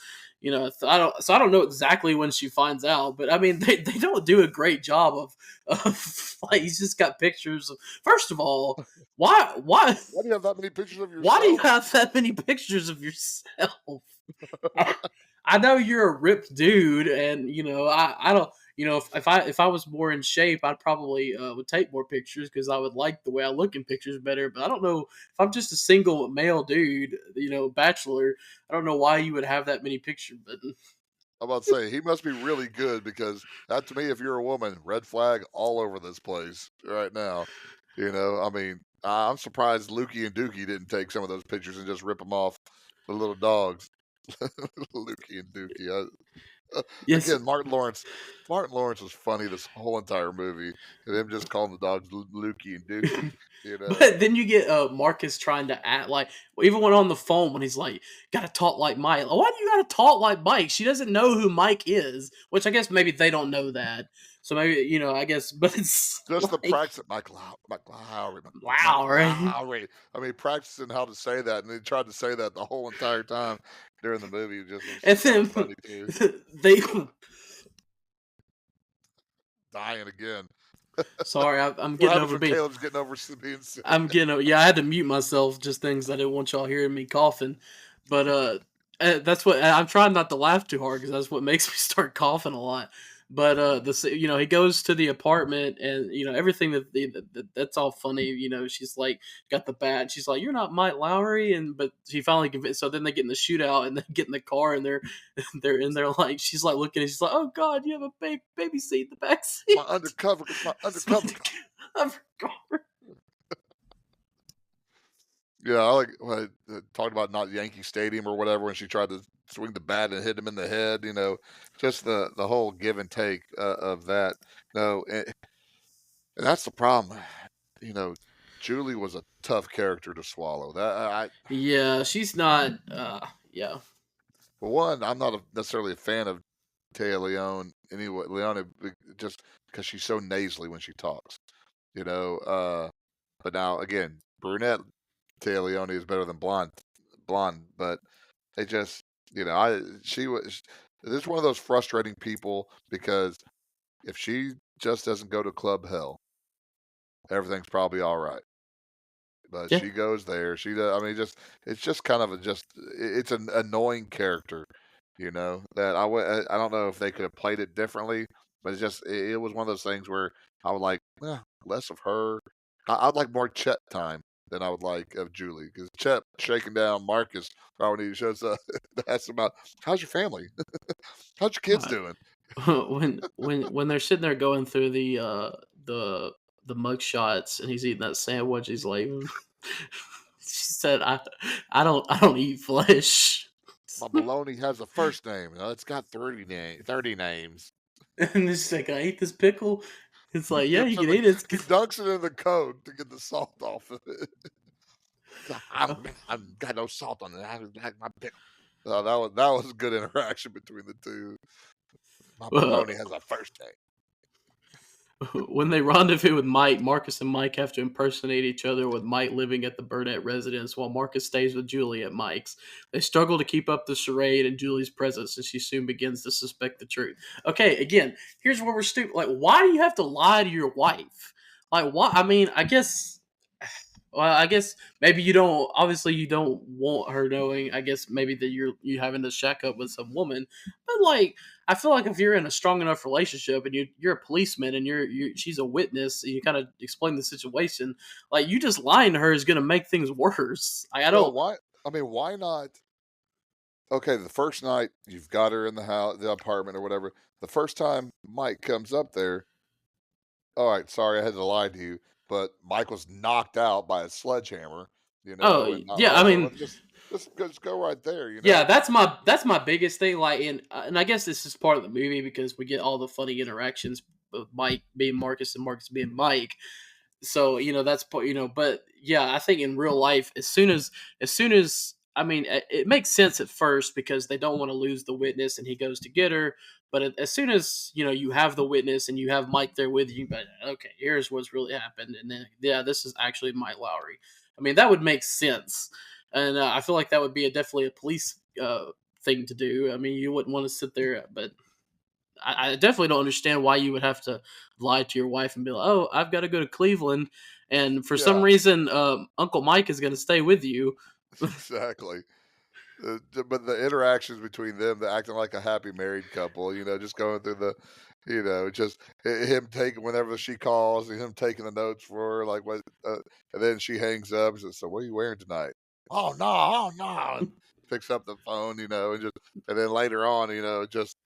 I don't know exactly when she finds out, but I mean, they don't do a great job of like he's just got pictures of. First of all, why Why do you have that many pictures of why do you yourself? have that many pictures of yourself? I know you're a ripped dude, and I don't. If I was more in shape, I'd probably would take more pictures because I would like the way I look in pictures better. But I don't know if I'm just a single male dude, bachelor. I don't know why you would have that many pictures. But I'm about to say he must be really good because that to me, if you're a woman, red flag all over this place right now. I mean, I'm surprised Lukey and Dookie didn't take some of those pictures and just rip them off the little dogs. Lukey and Dookie. yes, Again, Martin Lawrence. Martin Lawrence was funny this whole entire movie, and him just calling the dogs Lukey and Dookie. You know, but then you get Marcus trying to act like, even when on the phone when he's like, "Gotta talk like Mike." Like, why do you gotta talk like Mike? She doesn't know who Mike is, which I guess maybe they don't know that. So maybe I guess, but it's just the like, practice. Mike Lowry, Mike wow, right? Lowry. I mean, practicing how to say that, and he tried to say that the whole entire time during the movie. It just was And kind of then funny too. they, Dying again. sorry, I'm What getting happens over when being. Caleb's getting over being sick? Yeah, I had to mute myself, just things I didn't want y'all hearing me coughing. But that's what I'm trying not to laugh too hard because that's what makes me start coughing a lot. But he goes to the apartment and everything that's all funny. She's like got the bat. She's like, "You're not Mike Lowry," and but she finally convinced. So then they get in the shootout and they get in the car and they're in there like she's like looking and she's like, "Oh God, you have a baby seat in the back My seat." undercover, my undercover. I forgot. Yeah, I like when I talked about not Yankee Stadium or whatever when she tried to swing the bat and hit him in the head. Just the whole give and take of that. No, and that's the problem. You know, Julie was a tough character to swallow. Yeah, she's not. Yeah, For one, I'm not necessarily a fan of Taya Leone anyway. Just because she's so nasally when she talks. You know, uh, but now again, brunette Taya Leone is better than blonde. But they just, she was. This is one of those frustrating people because if she just doesn't go to Club Hell, everything's probably all right. But yeah, she goes there. She does. I mean, it's just kind of it's an annoying character, That I don't know if they could have played it differently, but it was one of those things where I would like less of her. I'd like more Chet time. than I would like of Julie, because Chet shaking down Marcus right when he shows up to ask him about, "How's your family? How's your kids God. doing?" When they're sitting there going through the the mug shots and he's eating that sandwich, he's like, she said, I don't eat flesh." My bologna has a first name. It's got 30 names. And he's like, "I eat this pickle." It's He like, yeah, dips you in can the eat it. he dunks it in the Coke to get the salt off of it. I'm got no salt on it. I like my pickle. That was a good interaction between the two. My bologna has a first name. When they rendezvous with Mike, Marcus and Mike have to impersonate each other, with Mike living at the Burnett residence while Marcus stays with Julie at Mike's. They struggle to keep up the charade in Julie's presence, and she soon begins to suspect the truth. Okay, again, here's where we're stupid. Like, why do you have to lie to your wife? Like, why? I mean, I guess. Well, I guess maybe you don't. Obviously, you don't want her knowing. I guess maybe that you having to shack up with some woman. But like, I feel like if you're in a strong enough relationship and you're a policeman and she's a witness, and you kind of explain the situation, like you just lying to her is going to make things worse. I Well, don't. why? I mean, why not? Okay, the first night you've got her in the house, the apartment, or whatever. The first time Mike comes up there, all right, sorry, I had to lie to you, but Mike was knocked out by a sledgehammer, Oh and not, yeah, I mean, just go right there, yeah, that's my biggest thing. Like, and I guess this is part of the movie because we get all the funny interactions of Mike being Marcus and Marcus being Mike. So that's but yeah, I think in real life, as soon as I mean, it makes sense at first because they don't want to lose the witness and he goes to get her. But as soon as you have the witness and you have Mike there with you, but okay, here's what's really happened, and then yeah, this is actually Mike Lowry. I mean, that would make sense, and I feel like that would be definitely a police thing to do. I mean, you wouldn't want to sit there, but I definitely don't understand why you would have to lie to your wife and be like, "Oh, I've got to go to Cleveland, and for some yeah, reason, Uncle Mike is going to stay with you." exactly. But the interactions between them, the acting like a happy married couple, just going through just him taking whenever she calls, and him taking the notes for her, like what, and then she hangs up and says, "So what are you wearing tonight?" "Oh no, oh no," and picks up the phone, and then later on, just,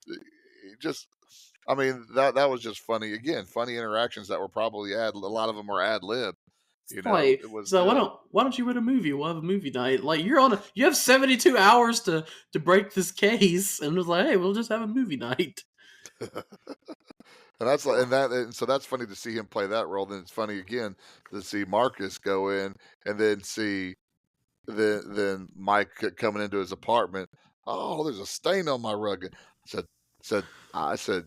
I mean, that was just funny. Again, funny interactions that were probably a lot of them were ad lib. Like, It was so good. why don't you rent a movie? We'll have a movie night. Like you have 72 hours to break this case, and it's like, hey, we'll just have a movie night. And that's like, and so that's funny to see him play that role. Then it's funny again to see Marcus go in and then see then Mike coming into his apartment. "Oh, there's a stain on my rug." Said said I said,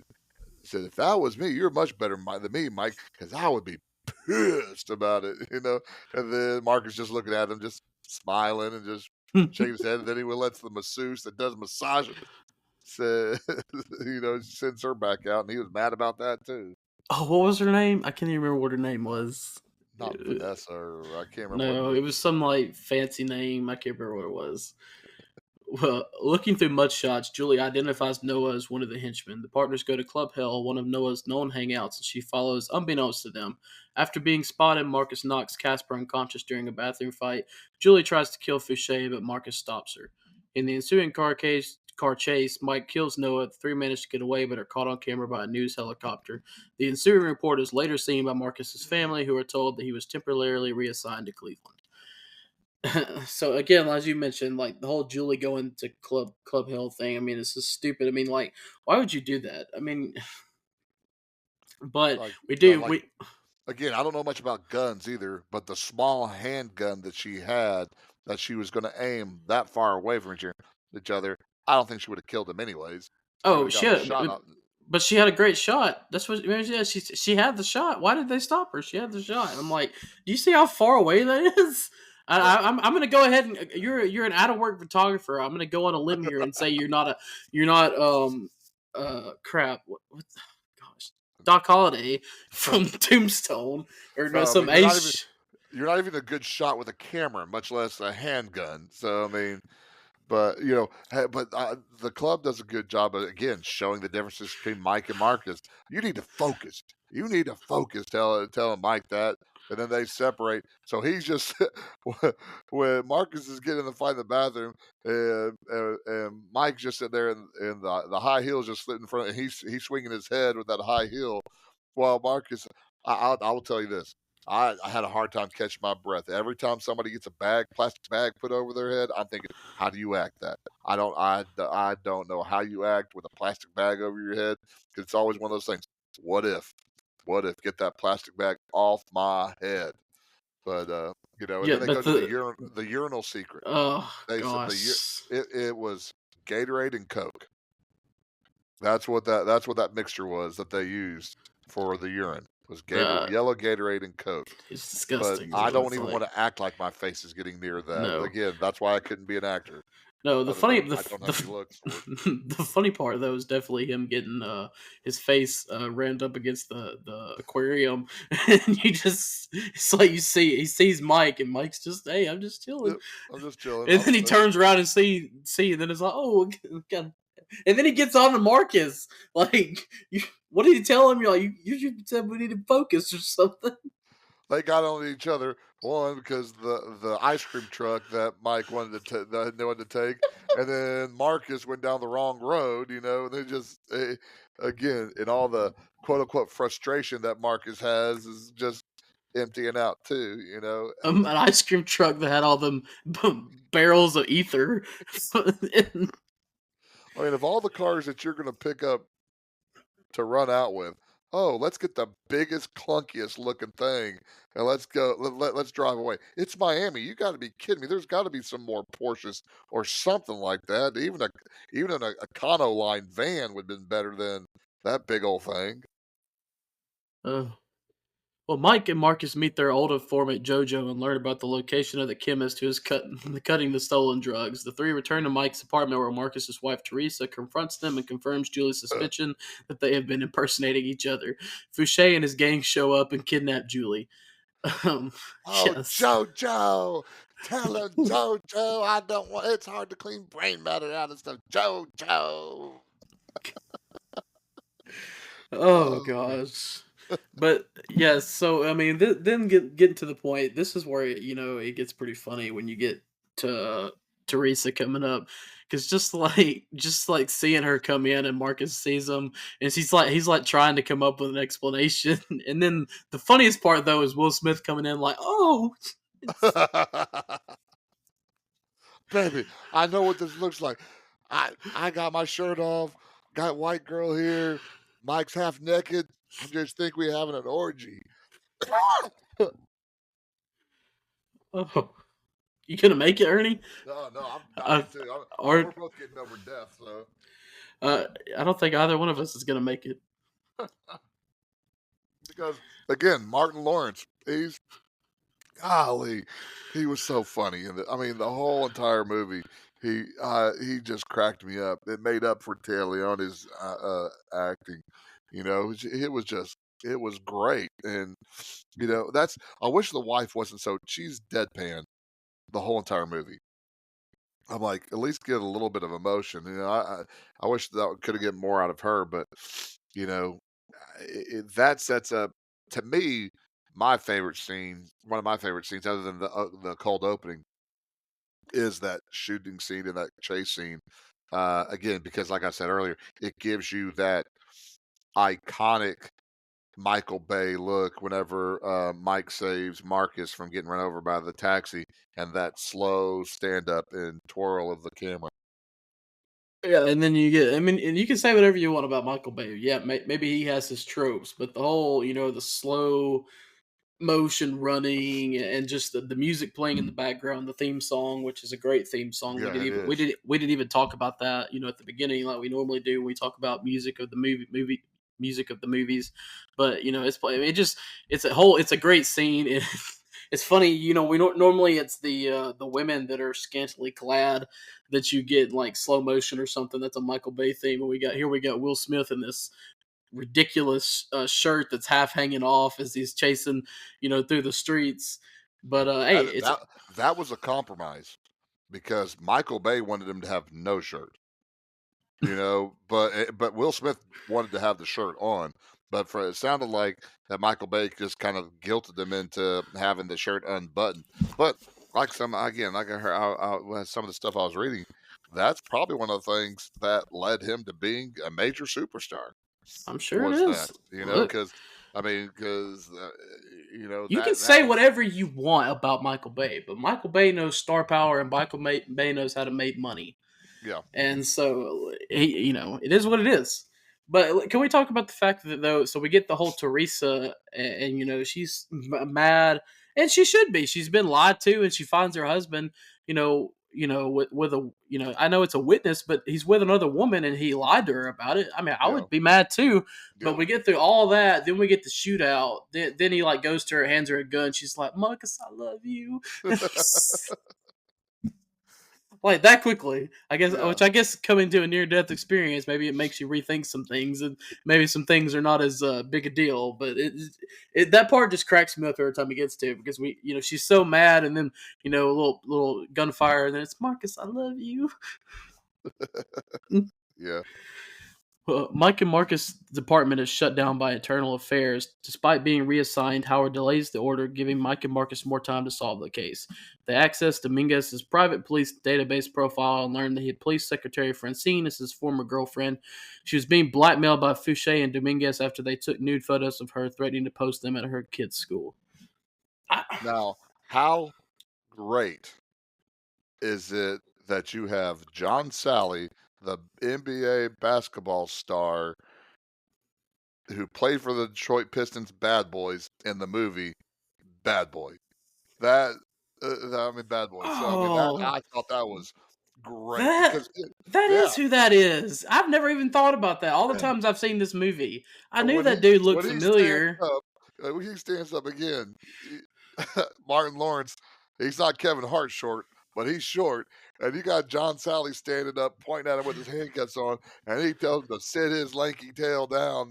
"If that was me, you're much better than me, Mike, because I would be pissed about it." And then Marcus just looking at him, just smiling and just shaking his head. And then he lets the masseuse that does massage him say, sends her back out, and he was mad about that too. Oh, what was her name? I can't even remember what her name was. Not Vanessa, or I can't remember what No, the it was some like fancy name. I can't remember what it was. Well, looking through mud shots, Julie identifies Noah as one of the henchmen. The partners go to Club Hell, one of Noah's known hangouts, and she follows unbeknownst to them. After being spotted, Marcus knocks Casper unconscious during a bathroom fight. Julie tries to kill Fouché, but Marcus stops her. In the ensuing car chase, Mike kills Noah. The three manage to get away, but are caught on camera by a news helicopter. The ensuing report is later seen by Marcus's family, who are told that he was temporarily reassigned to Cleveland. So again, as you mentioned, like the whole Julie going to Club Hill thing. I mean, it's just stupid. I mean, like, why would you do that? I mean, but like we do. like We again, I don't know much about guns either, but the small handgun that she had, that she was going to aim that far away from each other, I don't think she would have killed him anyways. She would oh have got the shit, shot out. but she had a great shot. That's what. Yeah, she had the shot. Why did they stop her? She had the shot. I'm like, do you see how far away that is? Yeah, I'm gonna go ahead and you're an out of work photographer. I'm gonna go on a limb here and say you're not crap. What gosh, Doc Holliday from Tombstone or no no, I some mean ace. you're not even a good shot with a camera, much less a handgun. So I mean, but the club does a good job of, again, showing the differences between Mike and Marcus. You need to focus. You need to focus. Telling Mike that. and then they separate. So he's just when Marcus is getting in the fight in the bathroom, and Mike's just sitting there, and the high heels just sitting in front, and he's swinging his head with that high heel, while Marcus, I will tell you this. I had a hard time catching my breath. Every time somebody gets a plastic bag put over their head, I'm thinking, how do you act that? I don't know how you act with a plastic bag over your head. It's always one of those things. What if? What if? Get that plastic bag off my head. But and Yeah, then they go but to the urinal secret. oh They said gosh. it was Gatorade and Coke. That's what that mixture was that they used for the urine. Was Uh, yellow Gatorade and Coke. it's But disgusting. Is I what don't it's even like. want to act like my face is getting near that. No, Again, that's why I couldn't be an actor. no. Other than I don't have any looks for it. The funny part though is definitely him getting his face rammed up against the aquarium, and you just it's like he sees Mike, and Mike's just, hey, I'm just chilling, Yep, I'm just chilling. and then he turns around and see, and then it's like, oh god. And then he gets on to Marcus. Like, what did he tell him? You're like, you said we need to focus or something. They got on each other. One because the ice cream truck that Mike that they wanted to take, and then Marcus went down the wrong road. And they just again in all the quote unquote frustration that Marcus has is just emptying out too. An ice cream truck that had all them barrels of ether. I mean, of all the cars that you're going to pick up to run out with. Oh, let's get the biggest, clunkiest looking thing and let's go. Let's drive away. It's Miami. You got to be kidding me. There's got to be some more Porsches or something like that. Even a Econoline van would have been better than that big old thing. uh, well, Mike and Marcus meet their old informant Jojo and learn about the location of the chemist who is cutting the stolen drugs. The three return to Mike's apartment where Marcus's wife Teresa confronts them and confirms Julie's suspicion that they have been impersonating each other. Fouché and his gang show up and kidnap Julie. Um, Oh, yes. Jojo, tell him, Jojo. I don't want. It's hard to clean brain matter out of stuff, Jojo. Oh Oh, gosh. But yes, so I mean, then getting to the point. This is where it gets pretty funny when you get to Teresa coming up, because just like seeing her come in and Marcus sees him, and he's like trying to come up with an explanation, and then the funniest part though is Will Smith coming in like, oh, baby, I know what this looks like. I got my shirt off, got white girl here, Mike's half naked. I just think we're having an orgy. oh, you gonna make it, Ernie? No, no, I'm Uh, dying too. or We're both getting over death, so uh, I don't think either one of us is gonna make it. because again, Martin Lawrence, golly, he was so funny, I mean, the whole entire movie, he just cracked me up. It made up for Téa Leone's acting. It was great, and that's. I wish the wife wasn't so. She's deadpan the whole entire movie. I'm like, at least get a little bit of emotion. I wish that could have get more out of her, but you know, that sets up to me my favorite scene. One of my favorite scenes, other than the cold opening, is that shooting scene and that chase scene. Again, because like I said earlier, it gives you that iconic Michael Bay look whenever Mike saves Marcus from getting run over by the taxi, and that slow stand up and twirl of the camera. Yeah, and then you get. I mean, and you can say whatever you want about Michael Bay. Yeah, maybe he has his tropes, but the whole, the slow motion running and just the music playing in the background, the theme song, which is a great theme song. We Yeah, didn't it even we is. did we didn't even talk about that, at the beginning like we normally do when we talk about music of the movie music of the movies. But it's play. I mean, it's a great scene. And it's funny, we normally it's the women that are scantily clad that you get like slow motion or something. That's a Michael Bay theme, and we got Will Smith in this ridiculous shirt that's half hanging off as he's chasing, through the streets. But hey, That that that was a compromise because Michael Bay wanted him to have no shirt, but Will Smith wanted to have the shirt on. But it sounded like that Michael Bay just kind of guilted him into having the shirt unbuttoned. But like like I heard some of the stuff I was reading, that's probably one of the things that led him to being a major superstar. I'm sure it Was that, is. Look, because I mean, because you can that say was, whatever you want about Michael Bay, but Michael Bay knows star power, and Bay knows how to make money. yeah, And so it is what it is. But can we talk about the fact that though? So we get the whole Teresa, and she's mad, and she should be. She's been lied to, and she finds her husband. With a I know it's a witness, but he's with another woman, and he lied to her about it. I mean, I yeah, would be mad too. But yeah. we get through all that, then we get the shootout. Then he like goes to her, hands her a gun. She's like, "Marcus, I love you." Like that quickly, I guess. Yeah. Which I guess coming to a near death experience, maybe it makes you rethink some things, and maybe some things are not as big a deal. But that part just cracks me up every time it gets to it, because she's so mad, and then a little gunfire, and then it's Marcus, I love you. Yeah. Mike and Marcus' department is shut down by Internal Affairs. Despite being reassigned, Howard delays the order, giving Mike and Marcus more time to solve the case. They access Dominguez's private police database profile and learn that he had police secretary Francine as his former girlfriend. She was being blackmailed by Fouché and Dominguez after they took nude photos of her, threatening to post them at her kid's school. Now, how great is it that you have John Sally, the NBA basketball star who played for the Detroit Pistons Bad Boys in the movie Bad Boy? That I mean Bad Boys. So I mean that Oh, I thought that was great that because that yeah, is who that is. I've never even thought about that. All the times I've seen this movie, I knew when that dude looked he stands familiar. up, when he stands up again, Martin Lawrence, he's not Kevin Hart short, but he's short, and you got John Sally standing up, pointing at him with his handcuffs on, and he tells him to sit his lanky tail down.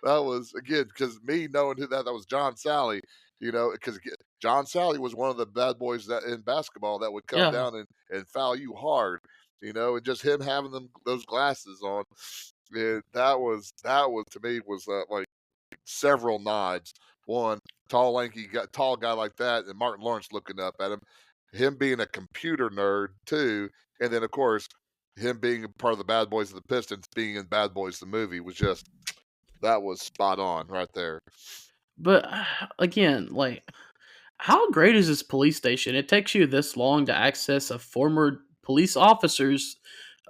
That was again because me knowing who that was John Sally. Because John Sally was one of the bad boys that in basketball that would come Yeah. down and foul you hard. And just him having those glasses on, that was to me was like several nods. One, tall guy like that, and Martin Lawrence looking up at him being a computer nerd too, and then of course him being a part of the Bad Boys of the Pistons, being in Bad Boys the movie was just that was spot on right there. But again, like, how great is this police station? It takes you this long to access a former police officer's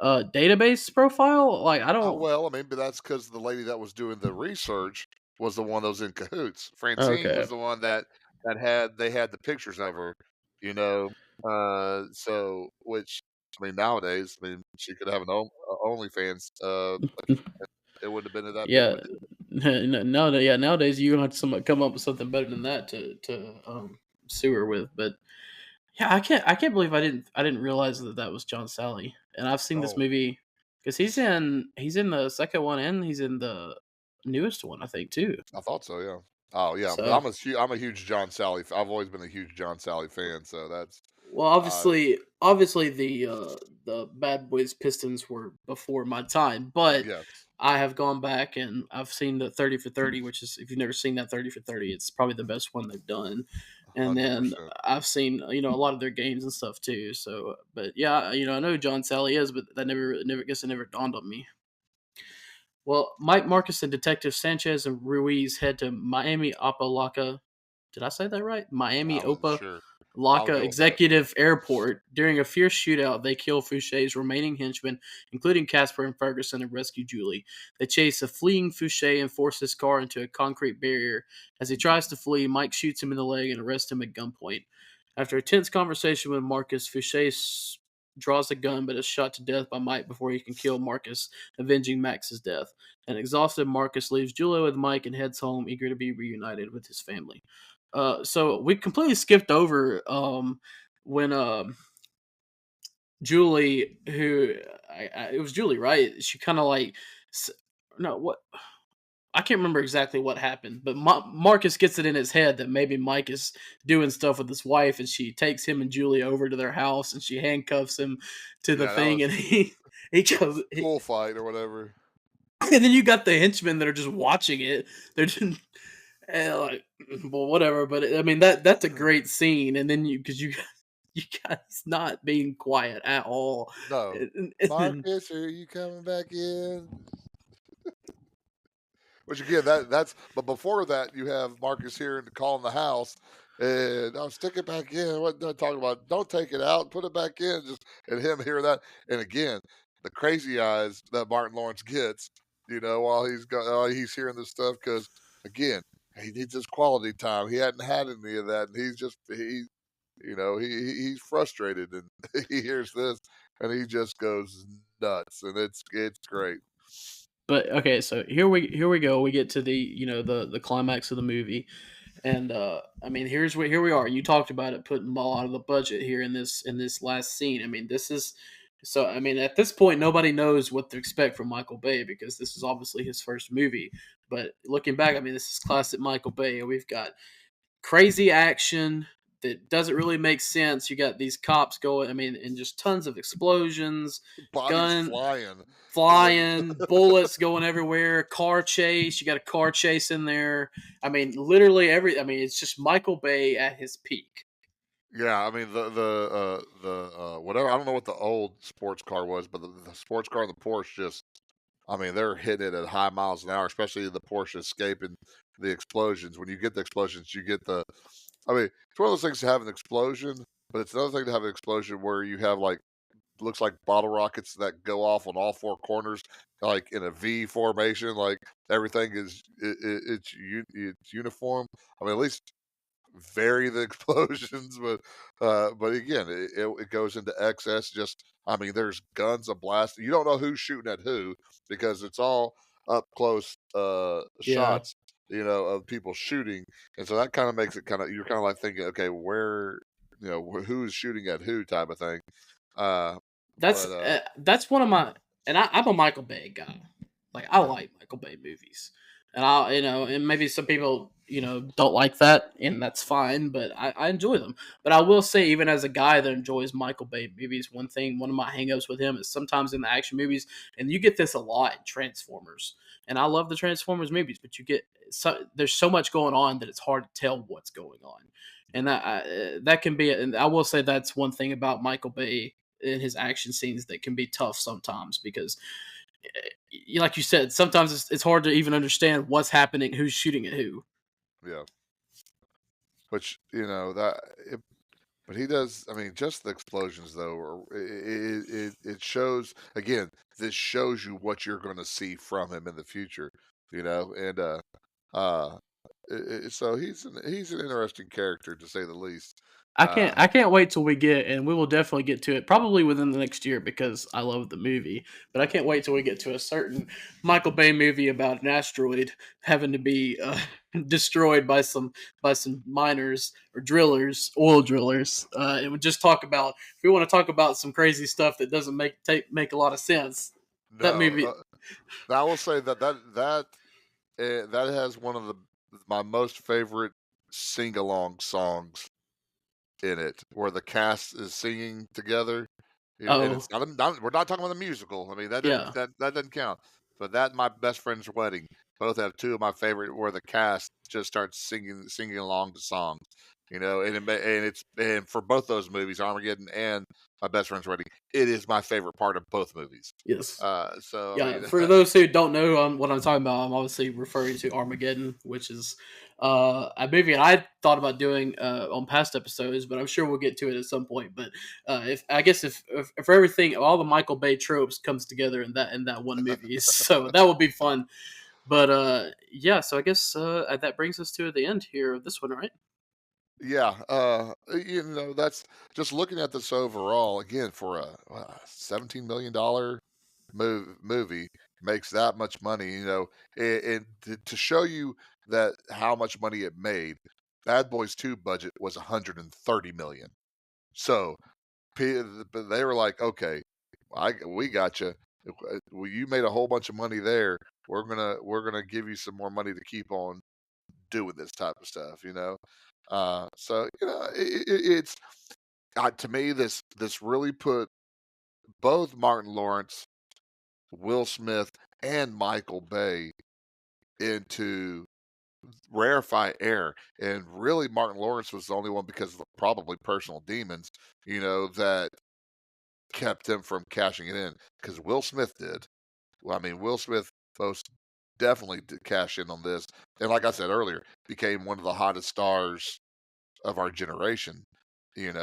database profile. Like, I don't. Well, I mean, but that's because the lady that was doing the research was the one that was in cahoots. Francine Okay. was the one that had the pictures of her, you know. So which I mean, nowadays, I mean, she could have an OnlyFans. It wouldn't have been that big of Yeah. a deal. Nowadays you have to come up with something better than that to sue her with. But yeah, I can't believe I didn't realize that was John Sally. And I've seen this Oh, movie because he's in the second one, and he's in the newest one, I think, too. I thought so. Yeah. Oh, yeah. But So, I'm a huge John Sally. I've always been a huge John Sally fan. So that's well, uh, obviously the Bad Boys Pistons were before my time, but yes, I have gone back and I've seen the 30 for 30, which is, if you've never seen that 30 for 30, it's probably the best one they've done. And hundred then percent. I've seen a lot of their games and stuff too. So, but yeah, I know who John Sally is, but that never guess it never dawned on me. Well, Mike Marcus and Detective Sanchez and Ruiz head to Miami Opelika. Did I say that right? Miami I wasn't Opa sure. I'll Laka go with that. Executive Airport. During a fierce shootout, they kill Fouché's remaining henchmen, including Casper and Ferguson, and rescue Julie. They chase a fleeing Fouché and force his car into a concrete barrier. As he tries to flee, Mike shoots him in the leg and arrests him at gunpoint. After a tense conversation with Marcus, Fouché draws a gun but is shot to death by Mike before he can kill Marcus, avenging Max's death. An exhausted Marcus leaves Julia with Mike and heads home, eager to be reunited with his family. So we completely skipped over when Julie, who it was Julie, right? She kind of like no, what, I can't remember exactly what happened, but Marcus gets it in his head that maybe Mike is doing stuff with his wife, and she takes him and Julie over to their house, and she handcuffs him to the Yeah, that thing, was and he goes, pool fight or whatever. And then you got the henchmen that are just watching it. They're just like, well, whatever. But I mean that's a great scene. And then because you guys not being quiet at all. No. And then Marcus, are you coming back in? Which again, that's but before that, you have Marcus here and calling the house, and I'll stick it back in. What they're talking about? Don't take it out, put it back in. Just and him hearing that, and again, the crazy eyes that Martin Lawrence gets, while he's hearing this stuff because again, he needs his quality time. He hadn't had any of that, and he's frustrated, and he hears this, and he just goes nuts, and it's great. but okay, so here we go. We get to the the climax of the movie. And I mean, here we are. You talked about it putting ball out of the budget here in this last scene. I mean, this is so. I mean, at this point, nobody knows what to expect from Michael Bay because this is obviously his first movie. But looking back, I mean, this is classic Michael Bay. We've got crazy action that doesn't really make sense. You got these cops going. I mean, and just tons of explosions, Bodies gun flying, and then flying, bullets going everywhere, car chase. You got a car chase in there. I mean, literally every. I mean, it's just Michael Bay at his peak. yeah, I mean the whatever. I don't know what the old sports car was, but the sports car and the Porsche just. I mean, they're hitting it at high miles an hour, especially the Porsche escaping the explosions. When you get the explosions, you get the. I mean, it's one of those things to have an explosion, but it's another thing to have an explosion where you have like looks like bottle rockets that go off on all four corners, like in a V formation. Like everything is it's uniform. I mean, at least vary the explosions, but again, it goes into excess. Just I mean, there's guns a blast. You don't know who's shooting at who because it's all up close Yeah, shots, of people shooting, and so that kind of makes it you're kind of like thinking, okay, where who's shooting at who type of thing. Uh, but that's one of my. And I'm a Michael Bay guy. Like I yeah, like Michael Bay movies, and I and maybe some people don't like that, and that's fine. But I enjoy them. But I will say, even as a guy that enjoys Michael Bay movies, one of my hangups with him is sometimes in the action movies, and you get this a lot in Transformers. And I love the Transformers movies, but there's so much going on that it's hard to tell what's going on, and that can be. And I will say that's one thing about Michael Bay in his action scenes that can be tough sometimes because like you said, sometimes it's hard to even understand what's happening, who's shooting at who. yeah, which but he does. I mean, just the explosions, though, it shows again. This shows you what you're going to see from him in the future, and uh, so he's an interesting character to say the least. Uh, I can't wait till we get, and we will definitely get to it probably within the next year because I love the movie. But I can't wait till we get to a certain Michael Bay movie about an asteroid having to be destroyed by some miners or drillers, oil drillers. It would just talk about if we want to talk about some crazy stuff that doesn't make a lot of sense. That no, movie, I will say that has one of my most favorite sing along songs in it, where the cast is singing together. And oh it's not we're not talking about the musical. I mean, yeah, that doesn't count. But that and My Best Friend's Wedding both have two of my favorite where the cast just starts singing along to songs. And for both those movies, Armageddon and My Best Friend's Wedding, it is my favorite part of both movies. yes. So I Yeah, mean, for those who don't know what I'm talking about, I'm obviously referring to Armageddon, which is a movie I thought about doing on past episodes, but I'm sure we'll get to it at some point. But if I guess if everything, all the Michael Bay tropes comes together in that one movie, so that would be fun. But yeah, so I guess that brings us to the end here of this one, right? yeah, that's just looking at this overall again for a $17 million movie makes that much money, and to show you that how much money it made, Bad Boys 2 budget was 130 million. So but they were like, okay, we got you. Well, you made a whole bunch of money there. We're gonna give you some more money to keep on doing this type of stuff, So it's to me this really put both Martin Lawrence, Will Smith, and Michael Bay into rarefied air. And really, Martin Lawrence was the only one because of probably personal demons, that kept him from cashing it in. Because Will Smith did. Well, I mean, Will Smith most definitely did cash in on this. And like I said earlier, became one of the hottest stars of our generation, with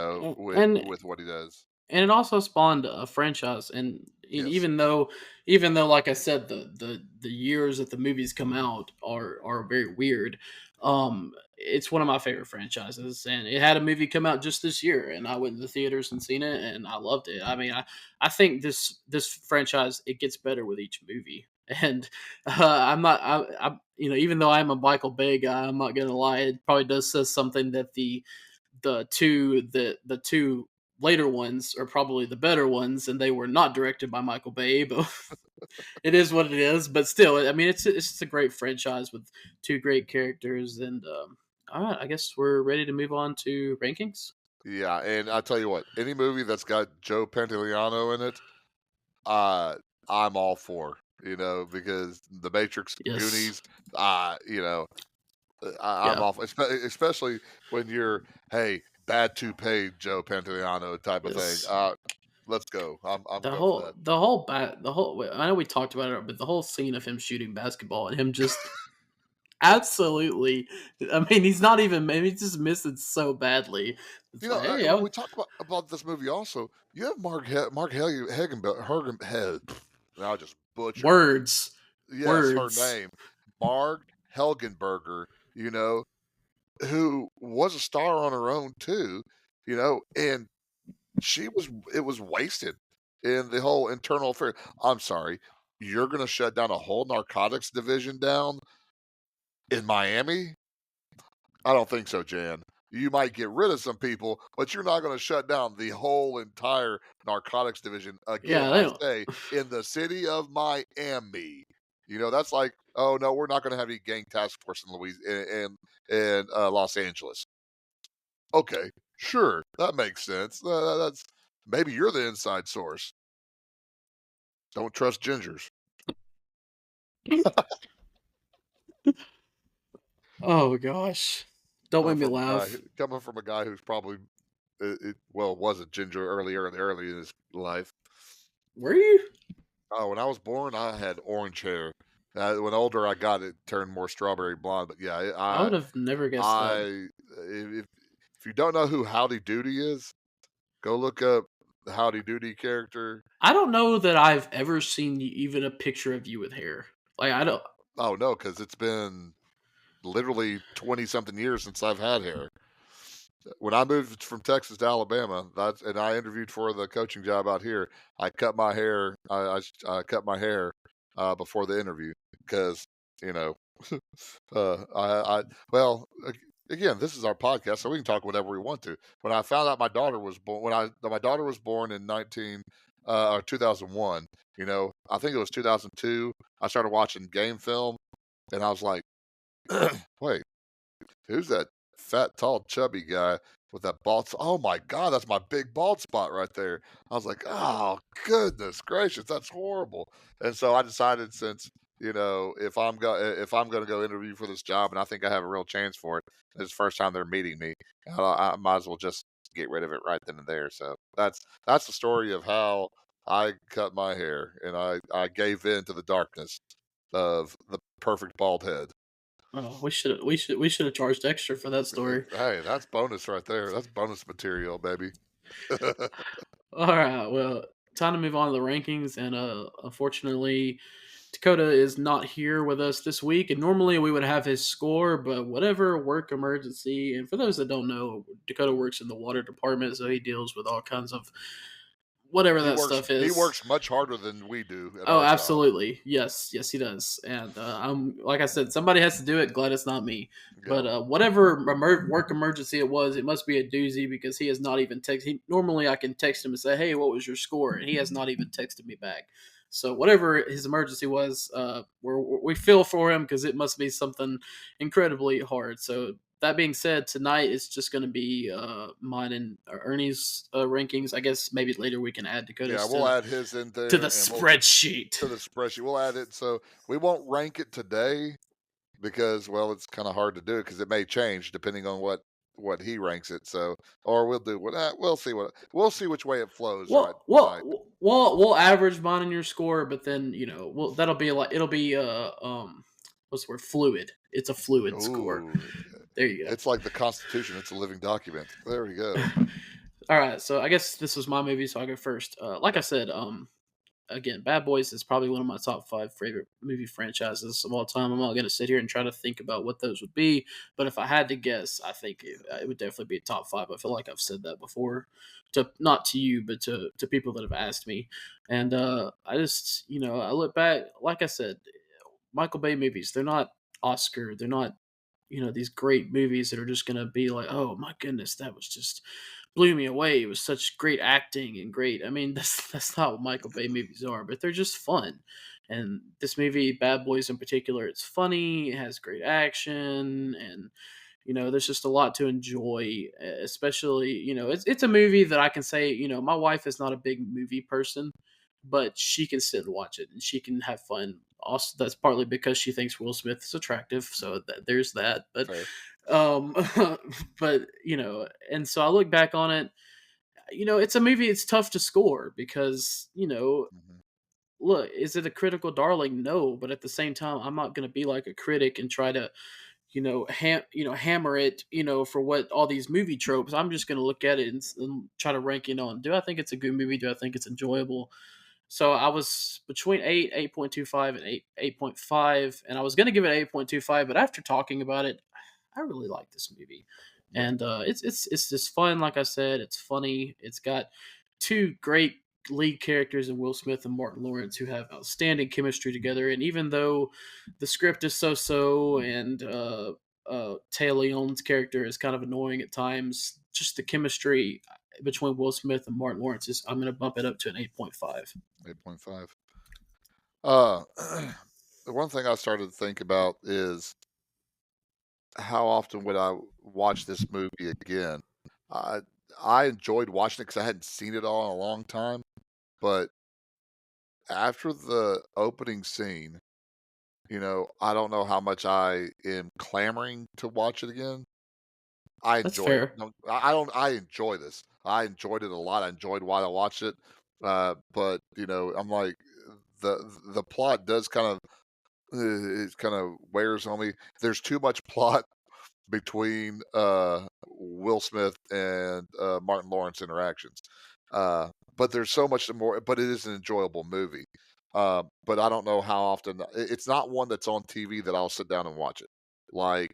And what he does. and it also spawned a franchise. And Yes. even though, like I said, the years that the movies come out are very weird. It's one of my favorite franchises, and it had a movie come out just this year, and I went to the theaters and seen it, and I loved it. I mean, I think this franchise, it gets better with each movie. And I'm not, even though I'm a Michael Bay guy, I'm not gonna lie. It probably does says something that the two later ones are probably the better ones, and they were not directed by Michael Bay. But it is what it is. But still, I mean, it's just a great franchise with two great characters. And all right, I guess we're ready to move on to rankings. Yeah, and I tell you what, any movie that's got Joe Pantoliano in it, uh, I'm all for. Because The Matrix, Yes, Goonies, I'm yeah. off, especially when you're, hey, bad toupee Joe Pantoliano type of thing. Yes. Let's go. I'm The go for whole that. the whole bat the whole I know we talked about it, but the whole scene of him shooting basketball and him just absolutely, I mean, he's not even, maybe he's just missing so badly. It's like, hey, When we talk about this movie, also, you have Mark Hagenberg, now I just butchered it. words, Yes, her words. name, Marg Helgenberger. You know, who was a star on her own too. And it was wasted in the whole internal affair. I'm sorry, you're going to shut down a whole narcotics division down in Miami? I don't think so, Jan. You might get rid of some people, but you're not going to shut down the whole entire narcotics division. Again, Yeah, they I don't. say in the city of Miami. That's like, oh no, we're not going to have any gang task force in Los Angeles. Okay, sure, that makes sense. That's maybe you're the inside source. Don't trust gingers. Oh gosh, don't Coming make me from a guy, laugh. coming from a guy who's probably was a ginger early in his life. Were you? Oh, when I was born, I had orange hair. When older, I got it turned more strawberry blonde. But yeah, I would have never guessed that. if you don't know who Howdy Doody is, go look up the Howdy Doody character. I don't know that I've ever seen even a picture of you with hair. Like I don't. Oh no, because it's been literally 20 something years since I've had hair. When I moved from Texas to Alabama, and I interviewed for the coaching job out here. I cut my hair. I cut my hair before the interview because you know I well again, this is our podcast, so we can talk whatever we want to. When I found out my daughter was born, my daughter was born in 2001. I think it was 2002. I started watching game film, and I was like, wait, who's that fat, tall, chubby guy with that bald? Oh my god, that's my big bald spot right there. I was like, oh goodness gracious, that's horrible. And so I decided, since if I'm going to go interview for this job, and I think I have a real chance for it, it's the first time they're meeting me, I might as well just get rid of it right then and there. So that's the story of how I cut my hair, and I gave in to the darkness of the perfect bald head. Oh, we should have charged extra for that story. Hey, that's bonus right there. That's bonus material, baby. All right, well, time to move on to the rankings, and unfortunately, Dakota is not here with us this week, and normally we would have his score, but whatever work emergency. And for those that don't know, Dakota works in the water department, so he deals with all kinds of whatever He that works stuff he is. works much harder than we do at Oh, our job. absolutely. Yes, yes, he does. And I'm like I said, somebody has to do it. Glad it's not me. But Yeah. whatever work emergency it was, it must be a doozy because he has not even texted. Normally, I can text him and say, "Hey, what was your score?" And he has not even texted me back. So whatever his emergency was, we feel for him because it must be something incredibly hard. So that being said, tonight it's just going to be mine and Ernie's rankings. I guess maybe later we can add Yeah, Dakota's we'll add his in to the there, and we'll spreadsheet. to the spreadsheet. We'll add it, so we won't rank it today because, well, it's kind of hard to do because it may change depending on what he ranks it. So, or we'll do what we'll see which way it flows right tonight. We'll average mine and your score, but then that'll be like it'll be what's the word, fluid. It's a fluid score. Ooh, There you it's like the Constitution. It's a living document. There we go. go. All right, so I guess this was my movie, so I'll go first. Like I said, again, Bad Boys is probably one of my top 5 favorite movie franchises of all time. I'm not going to sit here and try to think about what those would be, but if I had to guess, I think it would definitely be top 5. I feel like I've said that before, to not to you, but to people that have asked me. And I just, I look back, like I said, Michael Bay movies, they're not Oscar, they're not these great movies that are just going to be like, oh my goodness, that was just blew me away. It was such great acting and great. I mean, that's not what Michael Bay movies are, but they're just fun. And this movie, Bad Boys in particular, it's funny. It has great action, and there's just a lot to enjoy. Especially, it's a movie that I can say, my wife is not a big movie person, but she can sit and watch it and she can have fun. Also, that's partly because she thinks Will Smith is attractive, so there's that. But Fair. um, but and so I look back on it. It's a movie. It's tough to score because Hmm. look, is it a critical darling? No, but at the same time, I'm not going to be like a critic and try to hammer it for what all these movie tropes. I'm just going to look at it and try to rank it on. Do I think it's a good movie? Do I think it's enjoyable? So I was between 8.25, and 8.5, and I was going to give it 8.25, but after talking about it, I really like this movie, Yeah. and it's just fun. Like I said, it's funny. It's got two great lead characters in Will Smith and Martin Lawrence who have outstanding chemistry together. And even though the script is so and Taya Leone's character is kind of annoying at times, just the chemistry between Will Smith and Martin Lawrence is, I'm going to bump it up to an 8.5. 8.5. The one thing I started to think about is how often would I watch this movie again? I I enjoyed watching it because I hadn't seen it all in a long time, but after the opening scene, I don't know how much I am clamoring to watch it again. I That's enjoy it. fair. No, I don't. I enjoy this. I enjoyed it a lot. I enjoyed why I watched it. But I'm like the plot does kind of it kind of wears on me. There's too much plot between Will Smith and Martin Lawrence interactions. But there's so much more. But it is an enjoyable movie. But I don't know how often. It's not one that's on TV that I'll sit down and watch it. Like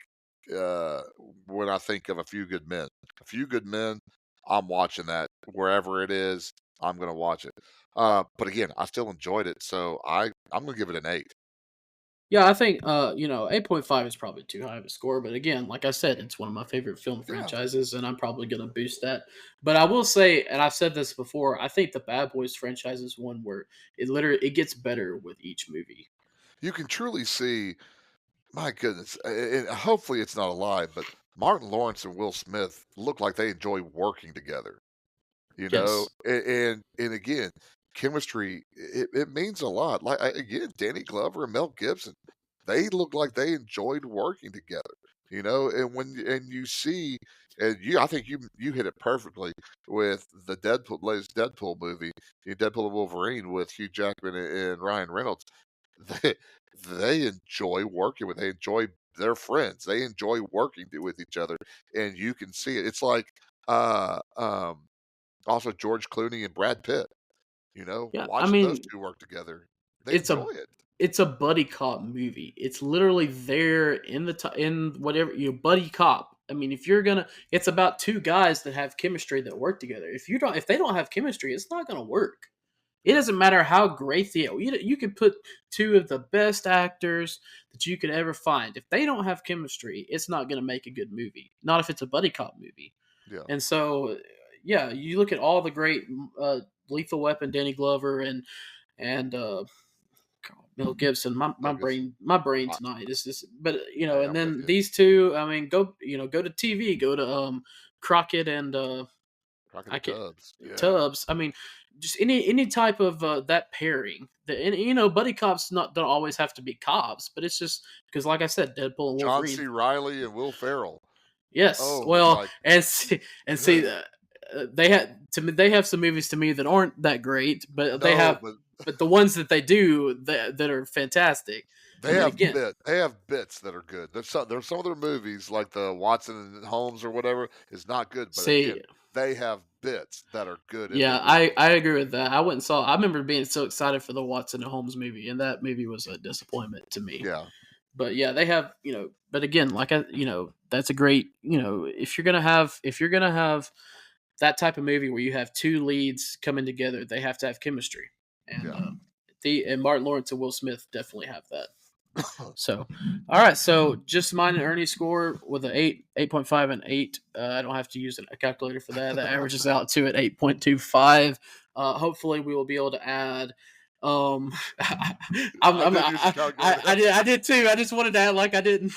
uh, when I think of A Few Good Men, A Few Good Men, I'm watching that wherever it is. I'm gonna watch it. But again, I still enjoyed it, so I'm gonna give it an 8. Yeah, I think 8.5 is probably too high of a score, but again, like I said, it's one of my favorite film Yeah, franchises, and I'm probably going to boost that. But I will say, and I've said this before, I think the Bad Boys franchise is one where it gets better with each movie. you can truly see. My goodness, and hopefully it's not a lie, but Martin Lawrence and Will Smith look like they enjoy working together. Yes. And again, chemistry it means a lot. Like again, Danny Glover and Mel Gibson, they look like they enjoyed working together. And and you see, and I think you hit it perfectly with the latest Deadpool movie, Deadpool and Wolverine with Hugh Jackman and Ryan Reynolds. They they enjoy working with. They enjoy their friends. They enjoy working with each other, and you can see it. It's like uh um also George Clooney and Brad Pitt, Yeah, I watching those mean, 2 work together, they it's enjoy a it. it's a buddy cop movie. It's literally there in in whatever buddy cop. I mean, if you're gonna, it's about two guys that have chemistry that work together. If they don't have chemistry, it's not gonna work. It Yeah, doesn't matter how great you could put two of the best actors that you could ever find. If they don't have chemistry, it's not going to make a good movie. Not if it's a buddy cop movie. yeah. And so, yeah, you look at all the great Lethal Weapon, Danny Glover, and Mel Gibson. My Mel Gibson. brain I, tonight is just. But hey, and I'm with then you. these two. I mean, go to TV. Go to Crockett and Crockett I and can't Tubbs. Yeah. Tubbs. I mean, just any type of that pairing. Buddy cops don't always have to be cops, but it's just because, like I said, Deadpool and John Wolverine. C. Riley and Will Ferrell. Yes, Oh well, my and see, goodness. they had to me. They have some movies to me that aren't that great, but they No, have, but but the ones that they do that are fantastic. they And then have again, they have bits that are good. There's some of their movies like the Watson and Holmes or whatever is not good, but see, again, they have bits that are good in yeah, their movies. I agree with that. I went and saw. I remember being so excited for the Watson and Holmes movie, and that movie was a disappointment to me. Yeah, But yeah, they have, but again, that's a great, if you're gonna have that type of movie where you have two leads coming together, they have to have chemistry, and yeah. and Martin Lawrence and Will Smith definitely have that. So, all right, so just mine and Ernie's score with an 8.5 and 8. I don't have to use a calculator for that. That averages out to at 8.25. Hopefully, we will be able to add. I did use a calculator. I did too. I just wanted to add like I didn't.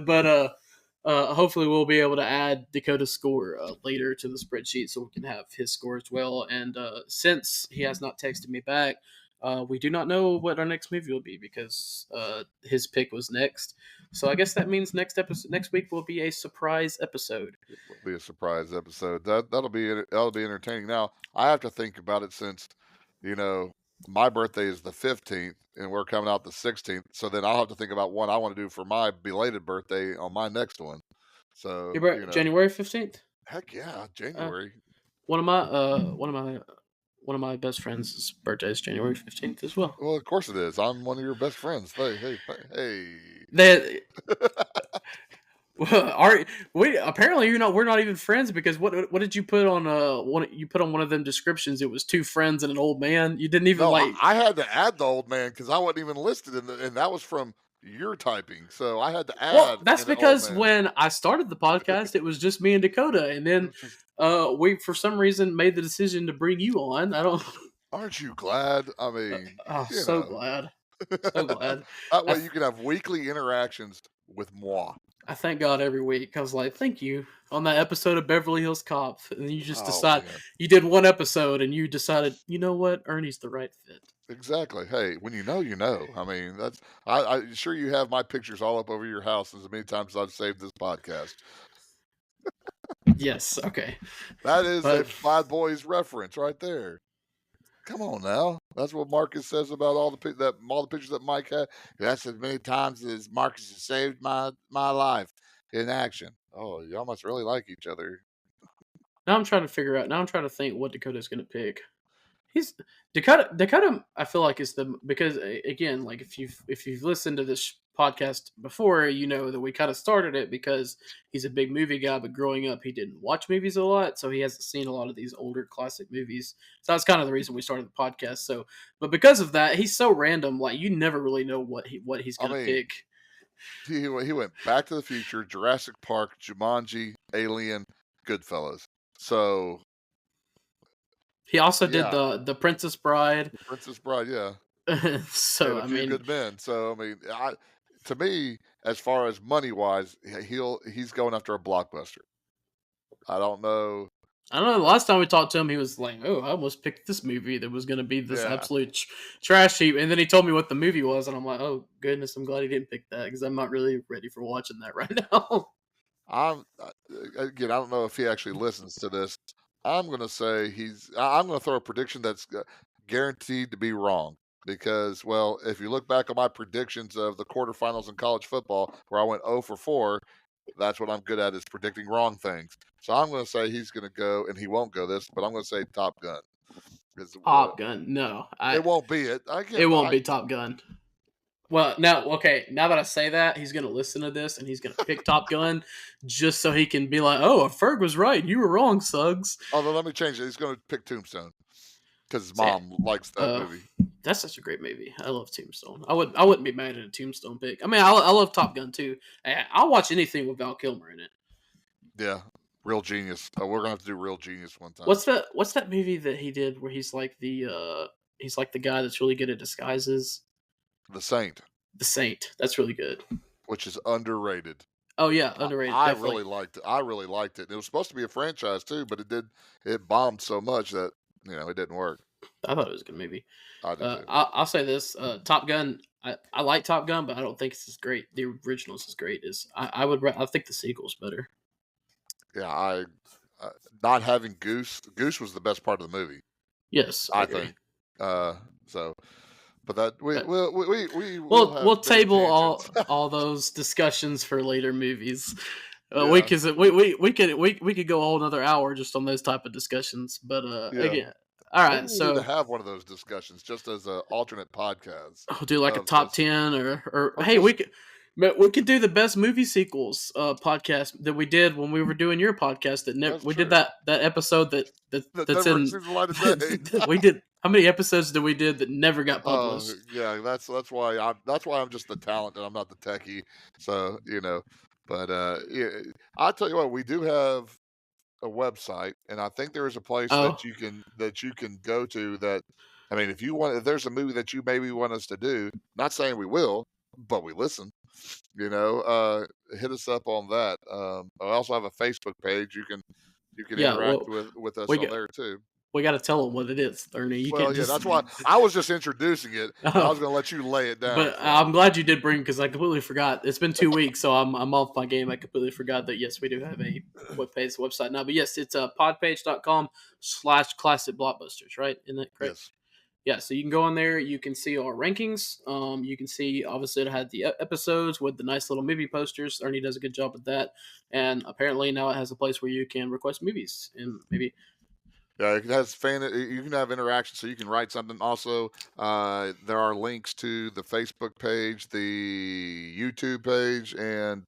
but hopefully we'll be able to add Dakota's score later to the spreadsheet so we can have his score as well. And since he has not texted me back, we do not know what our next movie will be because his pick was next. So I guess that means next week will be a surprise episode. It will be a surprise episode. That'll be entertaining. Now I have to think about it since, you know, my birthday is the 15th and we're coming out the 16th. So then I'll have to think about what I want to do for my belated birthday on my next one. So January 15th. heck yeah, Uh, January. one of my one of my best friends' birthday is January 15th as well. Well, of course it is. I'm one of your best friends. Hey. They are we apparently we're not even friends because what did you put on one of them descriptions? It was two friends and an old man. You didn't even No, like. I had to add the old man because I wasn't even listed and that was from your typing. So I had to Well, add that's an old because man. when I started the podcast, it was just me and Dakota, and then we for some reason made the decision to bring you on. I don't. Aren't you glad? I mean, Oh, you so know. glad, so glad. That I way you can have weekly interactions with moi. I thank God every week. I was like, thank you on that episode of Beverly Hills Cop, and then you just Oh decide man. you did one episode and you decided, you know what, Ernie's the right fit. Exactly. Hey, when you know, you know. I mean, I sure you have my pictures all up over your house as many times as I've saved this podcast. Yes, okay, That is a but Bad Boys reference right there. Come on now. That's what Marcus says about all the pictures that Mike had. That's as many times as Marcus has saved my life in action. Oh, y'all must really like each other. now I'm trying to figure out. Now I'm trying to think what Dakota's going to pick. He's Dakota. Dakota, I feel like is the because again, like if you've listened to this podcast before, you know that we kind of started it because he's a big movie guy, but growing up he didn't watch movies a lot, so he hasn't seen a lot of these older classic movies. So that's kind of the reason we started the podcast. So, but because of that, he's so random. Like you never really know what he's I gonna mean, pick. he went Back to the Future, Jurassic Park, Jumanji, Alien, Goodfellas. So He also did yeah, the Princess Bride. The Princess Bride, yeah, So and A I Few mean, Good Men. So I mean, to me, as far as money wise, he's going after a blockbuster. I don't know. I don't know. The last time we talked to him, he was like, "Oh, I almost picked this movie that was going to be this Yeah, absolute trash heap," and then he told me what the movie was, and I'm like, "Oh goodness, I'm glad he didn't pick that because I'm not really ready for watching that right now." I'm again. I don't know if he actually listens to this. I'm gonna say I'm gonna throw a prediction that's guaranteed to be wrong because, well, if you look back on my predictions of the quarterfinals in college football, where I went 0 for 4, that's what I'm good at is predicting wrong things. So I'm gonna say he's gonna go, and he won't go this, but I'm gonna say Top Gun. Is Top Gun, no, it won't be it. it Again, won't be Top Gun. Well, now, okay, now that I say that, he's going to listen to this and he's going to pick Top Gun just so he can be like, "Oh, Ferg was right, you were wrong, Suggs." although let me change it. He's gonna pick Tombstone because his Say, mom likes that movie. That's such a great movie. I love Tombstone. I wouldn't be mad at a Tombstone pick. I mean, I love Top Gun too. I'll watch anything with Val Kilmer in it. Yeah, Real Genius. We're gonna have to do Real Genius one time. What's that movie that he did where he's like the He's like the guy that's really good at disguises. The Saint, The Saint. That's really good. which is underrated. Oh yeah, underrated. I Definitely. really liked it. I really liked it. It was supposed to be a franchise too, but it bombed so much that it didn't work. I thought it was a good movie. I did too. I'll say this: Top Gun. I like Top Gun, but I don't think it's as great. The original is as great as I think the sequel's better. Yeah, uh, not having Goose was the best part of the movie. Yes, I I agree. think. So, but that But we will have we'll many table tangents. all those discussions for later movies. Yeah, We could go a whole another hour just on those type of discussions. But yeah. again, all Maybe right. we need to So have one of those discussions just as an alternate podcast I'll do like a of top just 10 or or hey, just we could do the best movie sequels podcast that we did when we were doing your podcast that's we did true. that episode That that's never in sees the light of day. we did how many episodes did we did that never got Oh, published? yeah, that's why I'm just the talent and I'm not the techie. So, but yeah, I'll tell you what, we do have a website and I think there is a place Oh, that you can go to that I mean, if there's a movie that you maybe want us to do, not saying we will, but we listen, hit us up on that. I also have a Facebook page. You can yeah, interact well with us we on got there too. we got to tell them what it is, Ernie. You Well, can't yeah, just that's why I was just introducing it, and I was oh, going to let you lay it down but for me. I'm glad you did bring because I completely forgot. It's been 2 weeks, so I'm off my game. I completely forgot that yes, we do have a website now. But yes, it's podpage.com/classic blockbusters, right? Isn't that correct? Yes. Yeah, so you can go on there. You can see our rankings. You can see obviously it had the episodes with the nice little movie posters. Ernie does a good job with that, and apparently now it has a place where you can request movies and maybe. Yeah, it has you can have interaction, so you can write something. Also, there are links to the Facebook page, the YouTube page, and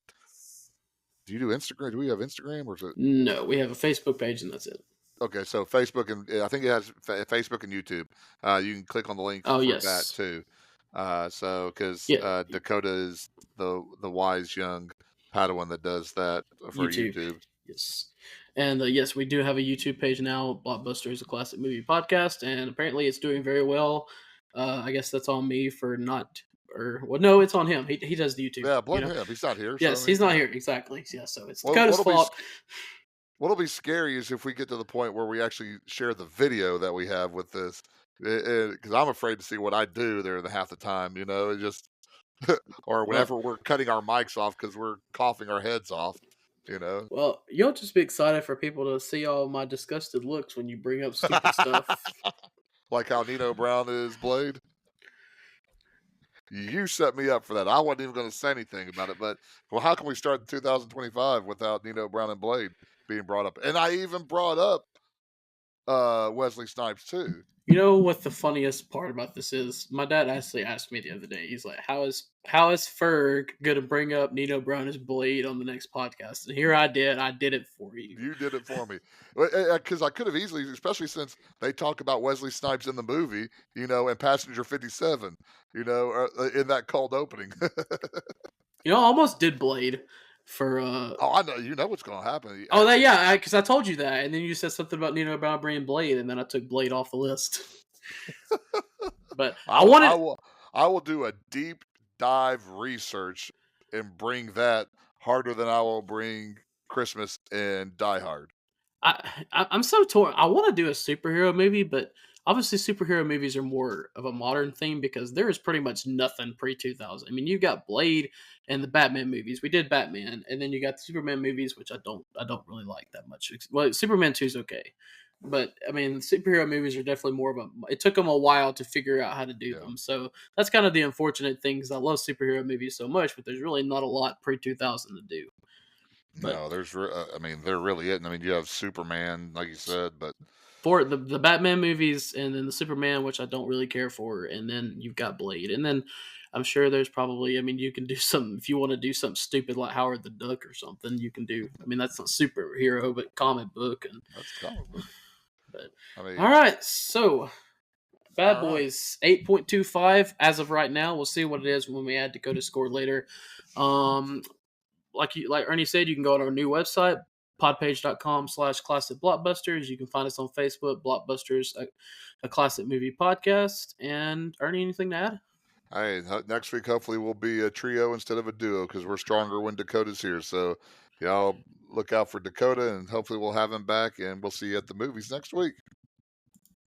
do you do Instagram? Do we have Instagram, or is it? No, we have a Facebook page and that's it. Okay, so Facebook and I think it has Facebook and YouTube. You can click on the link Oh for that yes, too. So because yeah, Dakota is the wise young Padawan that does that for YouTube. YouTube. Yes. And yes, we do have a YouTube page now. Blockbuster is a classic movie podcast, and apparently it's doing very well. I guess that's on me for not, or well, no, it's on him. He does the YouTube. Yeah, blame him. He's not here, so I Yes, he's mean, not here exactly. Yeah, so it's What Dakota's fault. what'll be scary is if we get to the point where we actually share the video that we have with this, because I'm afraid to see what I do there the half the time. It just or Well, whenever we're cutting our mics off because we're coughing our heads off. You know, well, you'll just be excited for people to see all my disgusted looks when you bring up stupid stuff. like how Nino Brown is Blade. You set me up for that. I wasn't even going to say anything about it, but well, how can we start in 2025 without Nino Brown and Blade being brought up? And I even brought up Wesley Snipes too. You know what the funniest part about this is? My dad actually asked me the other day. He's like, "How is Ferg gonna bring up Nino Brown as Blade on the next podcast?" And here I did. I did it for you. You did it for me because I could have easily, especially since they talk about Wesley Snipes in the movie, and Passenger 57, in that cold opening. You know, I almost did Blade for. Oh, I know. You know what's going to happen. Oh, that yeah, because I told you that, and then you said something about Nino Brown bringing Blade, and then I took Blade off the list. But I I wanted. will I will do a deep dive research and bring that harder than I will bring Christmas and Die Hard. I'm so torn. I want to do a superhero movie, but obviously superhero movies are more of a modern theme because there is pretty much nothing pre 2000. I mean, you got Blade and the Batman movies. We did Batman, and then you got the Superman movies, which I don't really like that much. Well, Superman 2 is okay, but I mean, superhero movies are definitely more of a. It took them a while to figure out how to do Yeah. them, so that's kind of the unfortunate thing. Because I love superhero movies so much, but there's really not a lot pre 2000 to do. But No, I mean, they're really it. I mean, you have Superman, like you said, but for the Batman movies and then the Superman, which I don't really care for, and then you've got Blade, and then I'm sure there's probably, I mean, you can do some if you want to do something stupid like Howard the Duck or something. You can do. I mean, that's not superhero, but comic book, and that's comic book. but I all mean, right, so Bad all right. Boys 8.25 as of right now. We'll see what it is when we add Dakota score later. Um, like Ernie said, you can go on our new website podpage.com/classic blockbusters. You can find us on Facebook, Blockbusters, a classic movie podcast. And Ernie, anything to add? Hey, next week hopefully we'll be a trio instead of a duo because we're stronger when Dakota's here. So y'all look out for Dakota, and hopefully we'll have him back, and we'll see you at the movies next week.